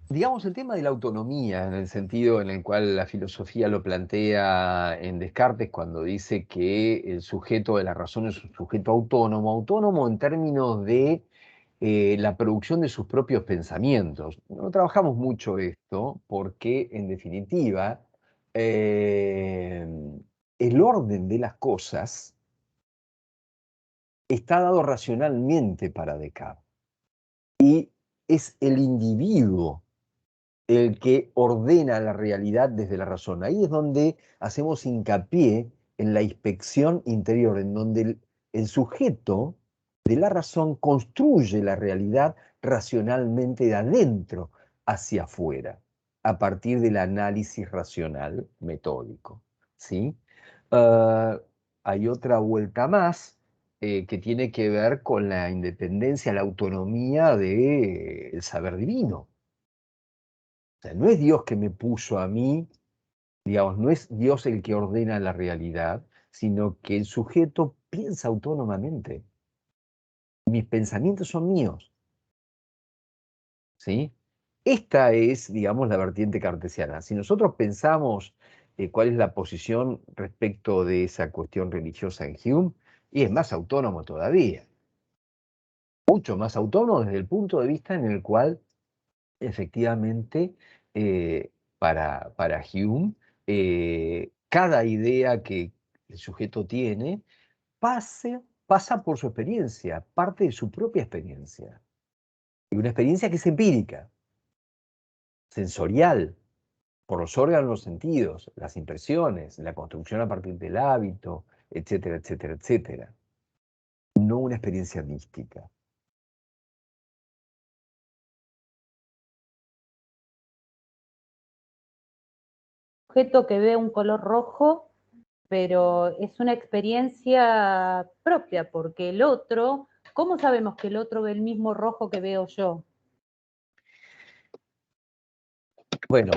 Digamos, el tema de la autonomía, en el sentido en el cual la filosofía lo plantea en Descartes, cuando dice que el sujeto de la razón es un sujeto autónomo en términos de la producción de sus propios pensamientos. No trabajamos mucho esto porque, en definitiva, el orden de las cosas está dado racionalmente para Descartes. Y es el individuo el que ordena la realidad desde la razón. Ahí es donde hacemos hincapié en la inspección interior, en donde el sujeto de la razón construye la realidad racionalmente de adentro hacia afuera, a partir del análisis racional metódico. ¿Sí? Hay otra vuelta más que tiene que ver con la independencia, la autonomía del saber divino. O sea, no es Dios que me puso a mí Digamos, no es Dios el que ordena la realidad, sino que el sujeto piensa autónomamente. Mis pensamientos son míos. ¿Sí? Esta es, digamos, la vertiente cartesiana. Si nosotros pensamos cuál es la posición respecto de esa cuestión religiosa en Hume, y es más autónomo todavía. Mucho más autónomo desde el punto de vista en el cual, efectivamente, para Hume, cada idea que el sujeto tiene pasa por su experiencia, parte de su propia experiencia. Y una experiencia que es empírica, sensorial, por los órganos de los sentidos, las impresiones, la construcción a partir del hábito, etcétera, etcétera, etcétera. No una experiencia mística. Objeto que ve un color rojo, pero es una experiencia propia, porque el otro, ¿cómo sabemos que el otro ve el mismo rojo que veo yo? Bueno,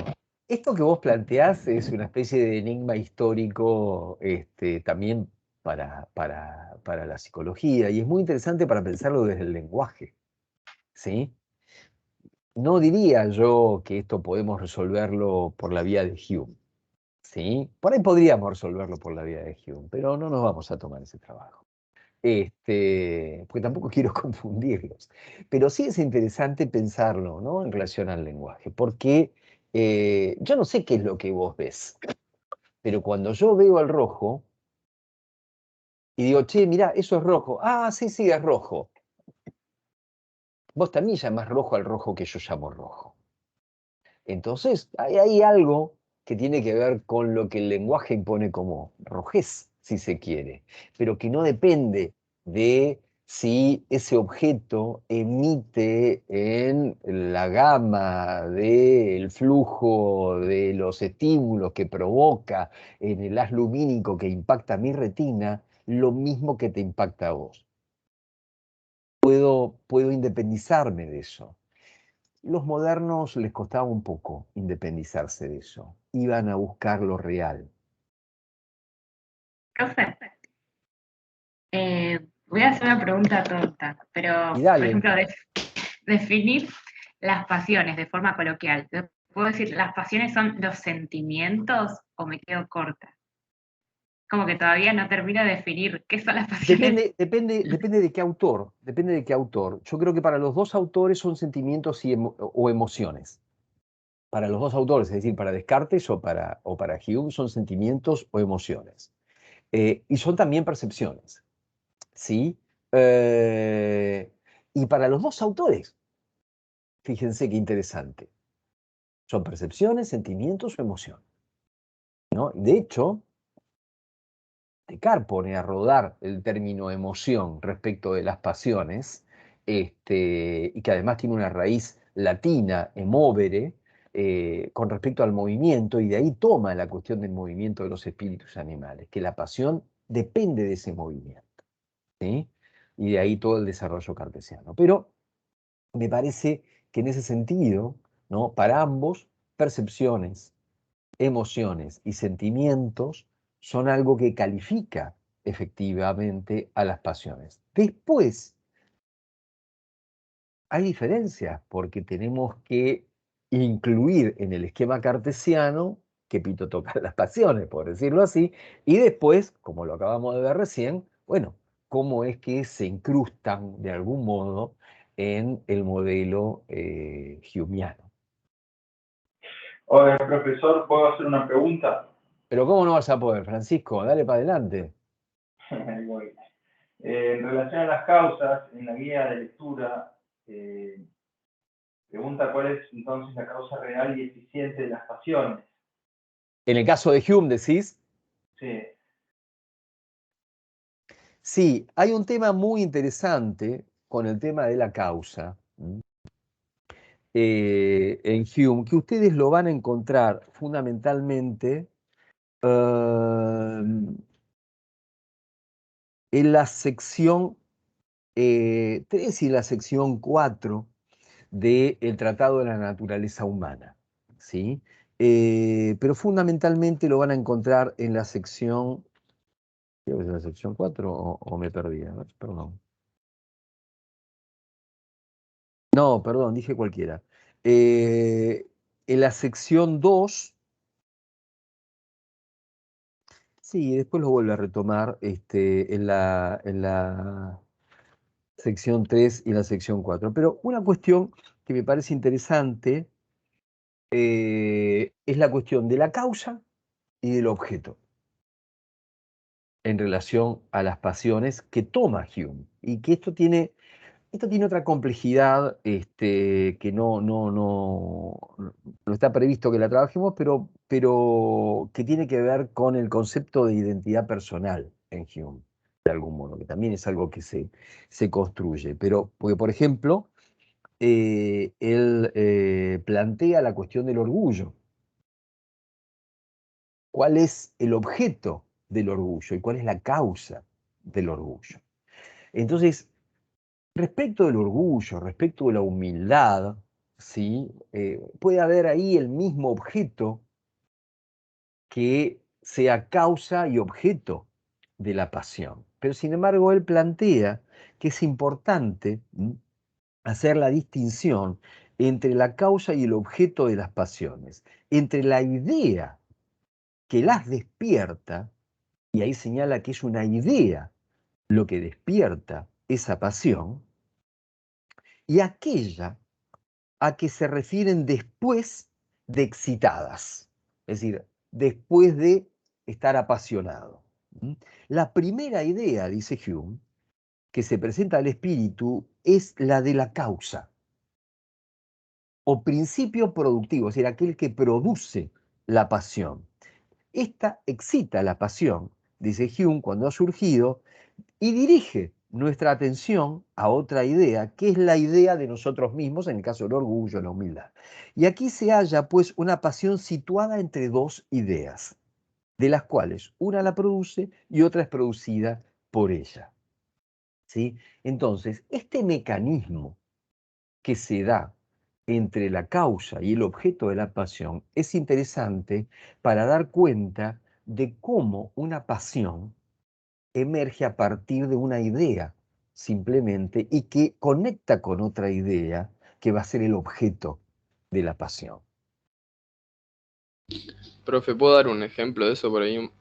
esto que vos planteás es una especie de enigma histórico también para la psicología, y es muy interesante para pensarlo desde el lenguaje, ¿sí? No diría yo que esto podemos resolverlo por la vía de Hume, ¿sí? Por ahí podríamos resolverlo por la vía de Hume, pero no nos vamos a tomar ese trabajo. Porque tampoco quiero confundirlos. Pero sí es interesante pensarlo, ¿no? En relación al lenguaje, porque yo no sé qué es lo que vos ves, pero cuando yo veo el rojo y digo, che, mirá, eso es rojo. Ah, sí, sí, es rojo. Vos también llamás rojo al rojo que yo llamo rojo. Entonces, hay algo que tiene que ver con lo que el lenguaje impone como rojez, si se quiere, pero que no depende de si ese objeto emite en la gama del flujo de los estímulos que provoca en el haz lumínico que impacta mi retina, lo mismo que te impacta a vos. Puedo independizarme de eso. Los modernos les costaba un poco independizarse de eso. Iban a buscar lo real. Profe, voy a hacer una pregunta tonta, pero, Y por dale, ejemplo, definir las pasiones de forma coloquial. ¿Puedo decir, las pasiones son los sentimientos o me quedo corta? Como que todavía no termino de definir qué son las pasiones. depende de qué autor. Depende de qué autor. Yo creo que para los dos autores son sentimientos o emociones. Para los dos autores, es decir, para Descartes o para Hume, son sentimientos o emociones. Y son también percepciones. ¿Sí? Y para los dos autores, fíjense qué interesante. Son percepciones, sentimientos o emociones, ¿no? De hecho, Descartes pone a rodar el término emoción respecto de las pasiones, y que además tiene una raíz latina, emovere, con respecto al movimiento, y de ahí toma la cuestión del movimiento de los espíritus animales, que la pasión depende de ese movimiento, ¿sí? Y de ahí todo el desarrollo cartesiano. Pero me parece que en ese sentido, ¿no? Para ambos, percepciones, emociones y sentimientos son algo que califica efectivamente a las pasiones. Después, hay diferencias porque tenemos que incluir en el esquema cartesiano que Pito toca las pasiones, por decirlo así, y después, como lo acabamos de ver recién, bueno, cómo es que se incrustan de algún modo en el modelo humeano. Hola, profesor, ¿puedo hacer una pregunta? Pero ¿cómo no vas a poder, Francisco? Dale para adelante. Ahí voy. En relación a las causas, en la guía de lectura, pregunta cuál es entonces la causa real y eficiente de las pasiones. En el caso de Hume, decís. Sí. Sí, hay un tema muy interesante con el tema de la causa en Hume, que ustedes lo van a encontrar fundamentalmente en la sección 3 y en la sección 4 del Tratado de la Naturaleza Humana, ¿sí? pero fundamentalmente lo van a encontrar en la sección, creo que es la sección 4 o me perdí, a ver, perdón. No, perdón, dije cualquiera. En la sección 2, sí, después lo vuelve a retomar en la sección 3 y en la sección 4. Pero una cuestión que me parece interesante es la cuestión de la causa y del objeto en relación a las pasiones que toma Hume. Y que esto tiene otra complejidad que no está previsto que la trabajemos, pero que tiene que ver con el concepto de identidad personal en Hume, de algún modo, que también es algo que se construye. Pero, porque, por ejemplo, él plantea la cuestión del orgullo. ¿Cuál es el objeto del orgullo y cuál es la causa del orgullo? Entonces, respecto del orgullo, respecto de la humildad, ¿sí? Puede haber ahí el mismo objeto que sea causa y objeto de la pasión. Pero sin embargo, él plantea que es importante hacer la distinción entre la causa y el objeto de las pasiones, entre la idea que las despierta, y ahí señala que es una idea lo que despierta esa pasión, y aquella a que se refieren después de excitadas, es decir, después de estar apasionado. La primera idea, dice Hume, que se presenta al espíritu es la de la causa, o principio productivo, es decir, aquel que produce la pasión. Esta excita la pasión, dice Hume, cuando ha surgido, y dirige nuestra atención a otra idea, que es la idea de nosotros mismos, en el caso del orgullo, la humildad. Y aquí se halla, pues, una pasión situada entre dos ideas, de las cuales una la produce y otra es producida por ella. ¿Sí? Entonces, este mecanismo que se da entre la causa y el objeto de la pasión es interesante para dar cuenta de cómo una pasión emerge a partir de una idea, simplemente, y que conecta con otra idea que va a ser el objeto de la pasión. Profe, ¿puedo dar un ejemplo de eso por ahí?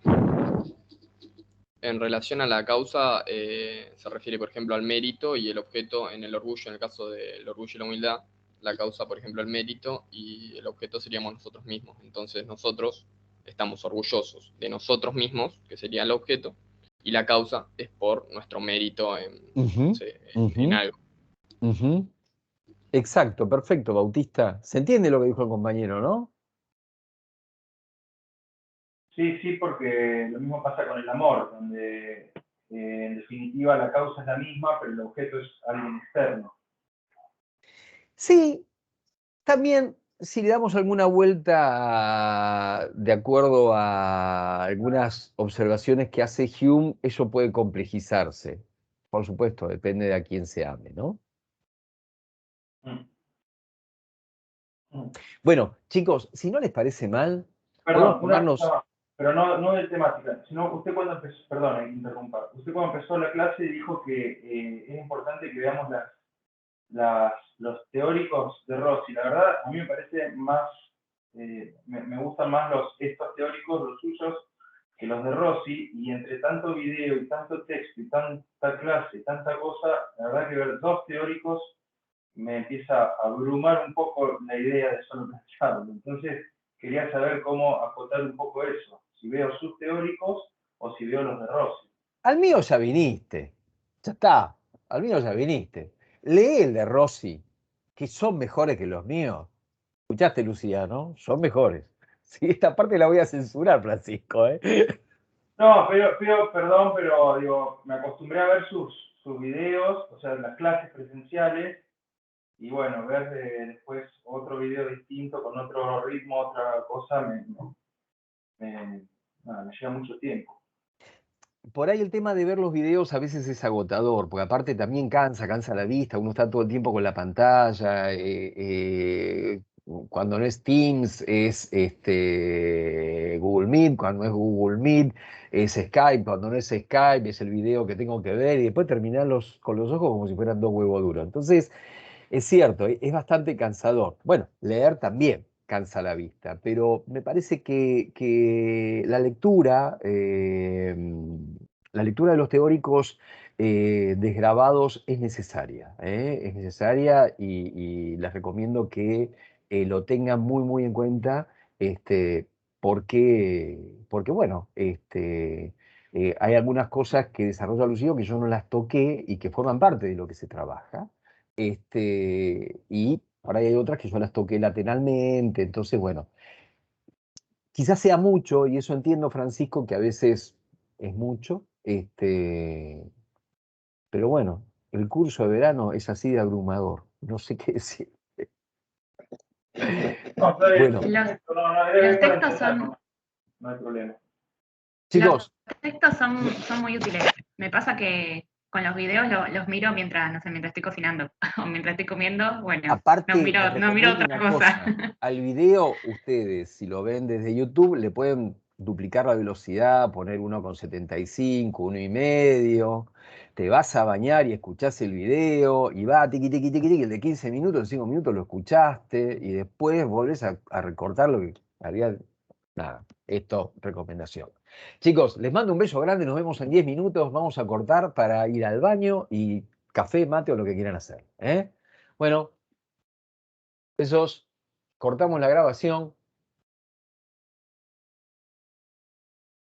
En relación a la causa, se refiere, por ejemplo, al mérito y el objeto en el orgullo, en el caso del orgullo y la humildad, la causa, por ejemplo, el mérito y el objeto seríamos nosotros mismos. Entonces nosotros estamos orgullosos de nosotros mismos, que sería el objeto, y la causa es por nuestro mérito en algo. Exacto, perfecto, Bautista. ¿Se entiende lo que dijo el compañero, no? Sí, porque lo mismo pasa con el amor, donde en definitiva la causa es la misma, pero el objeto es alguien externo. Sí, también si le damos alguna vuelta de acuerdo a algunas observaciones que hace Hume, eso puede complejizarse. Por supuesto, depende de a quién se ame, ¿no? Bueno, chicos, si no les parece mal, Perdón, podemos tomarnos... pero no de temática, sino usted cuando empezó, perdón, interrumpa, usted cuando empezó la clase dijo que es importante que veamos los teóricos de Rossi. La verdad, a mí me parece más, me gustan más estos teóricos, los suyos, que los de Rossi, y entre tanto video y tanto texto y tanta clase y tanta cosa, la verdad que ver dos teóricos me empieza a abrumar un poco la idea de solo pensarlo. Entonces, quería saber cómo acotar un poco eso, si veo sus teóricos o si veo los de Rossi. Al mío ya viniste, ya está, al mío ya viniste. Lee el de Rossi, que son mejores que los míos. ¿Escuchaste, Lucía, no? Son mejores. Sí, esta parte la voy a censurar, Francisco, ¿eh? No, perdón, pero digo, me acostumbré a ver sus videos, o sea, las clases presenciales, y bueno, ver después otro video distinto, con otro ritmo, otra cosa, me lleva mucho tiempo. Por ahí el tema de ver los videos a veces es agotador, porque aparte también cansa la vista, uno está todo el tiempo con la pantalla, cuando no es Teams, es Google Meet, cuando es Google Meet, es Skype, cuando no es Skype, es el video que tengo que ver, y después terminar con los ojos como si fueran dos huevos duros. Entonces, es cierto, es bastante cansador. Bueno, leer también cansa la vista, pero me parece que la lectura de los teóricos desgravados es necesaria, ¿eh? Es necesaria y les recomiendo que lo tengan muy, muy en cuenta, porque bueno, hay algunas cosas que desarrolla Lucio que yo no las toqué y que forman parte de lo que se trabaja. Y por ahí hay otras que yo las toqué lateralmente, entonces, bueno, quizás sea mucho, y eso entiendo, Francisco, que a veces es mucho, pero bueno, el curso de verano es así de abrumador, no sé qué decir. No, está bien. Bueno, Los textos son, no hay problema. chicos, los textos son muy útiles. Me pasa que con los videos los miro mientras, no sé, mientras estoy cocinando o mientras estoy comiendo, bueno, aparte, no les miro recomiendo otra una cosa. cosa. Al video, ustedes, si lo ven desde YouTube, le pueden duplicar la velocidad, poner 1,75, 1,5. Te vas a bañar y escuchás el video, y va tiqui, tiqui, tiqui, tiqui, el de 15 minutos, de 5 minutos lo escuchaste, y después volvés a recortar lo que había. Nada, esto, recomendación. Chicos, les mando un beso grande, nos vemos en 10 minutos, vamos a cortar para ir al baño y café, mate o lo que quieran hacer, ¿eh? Bueno, besos, cortamos la grabación.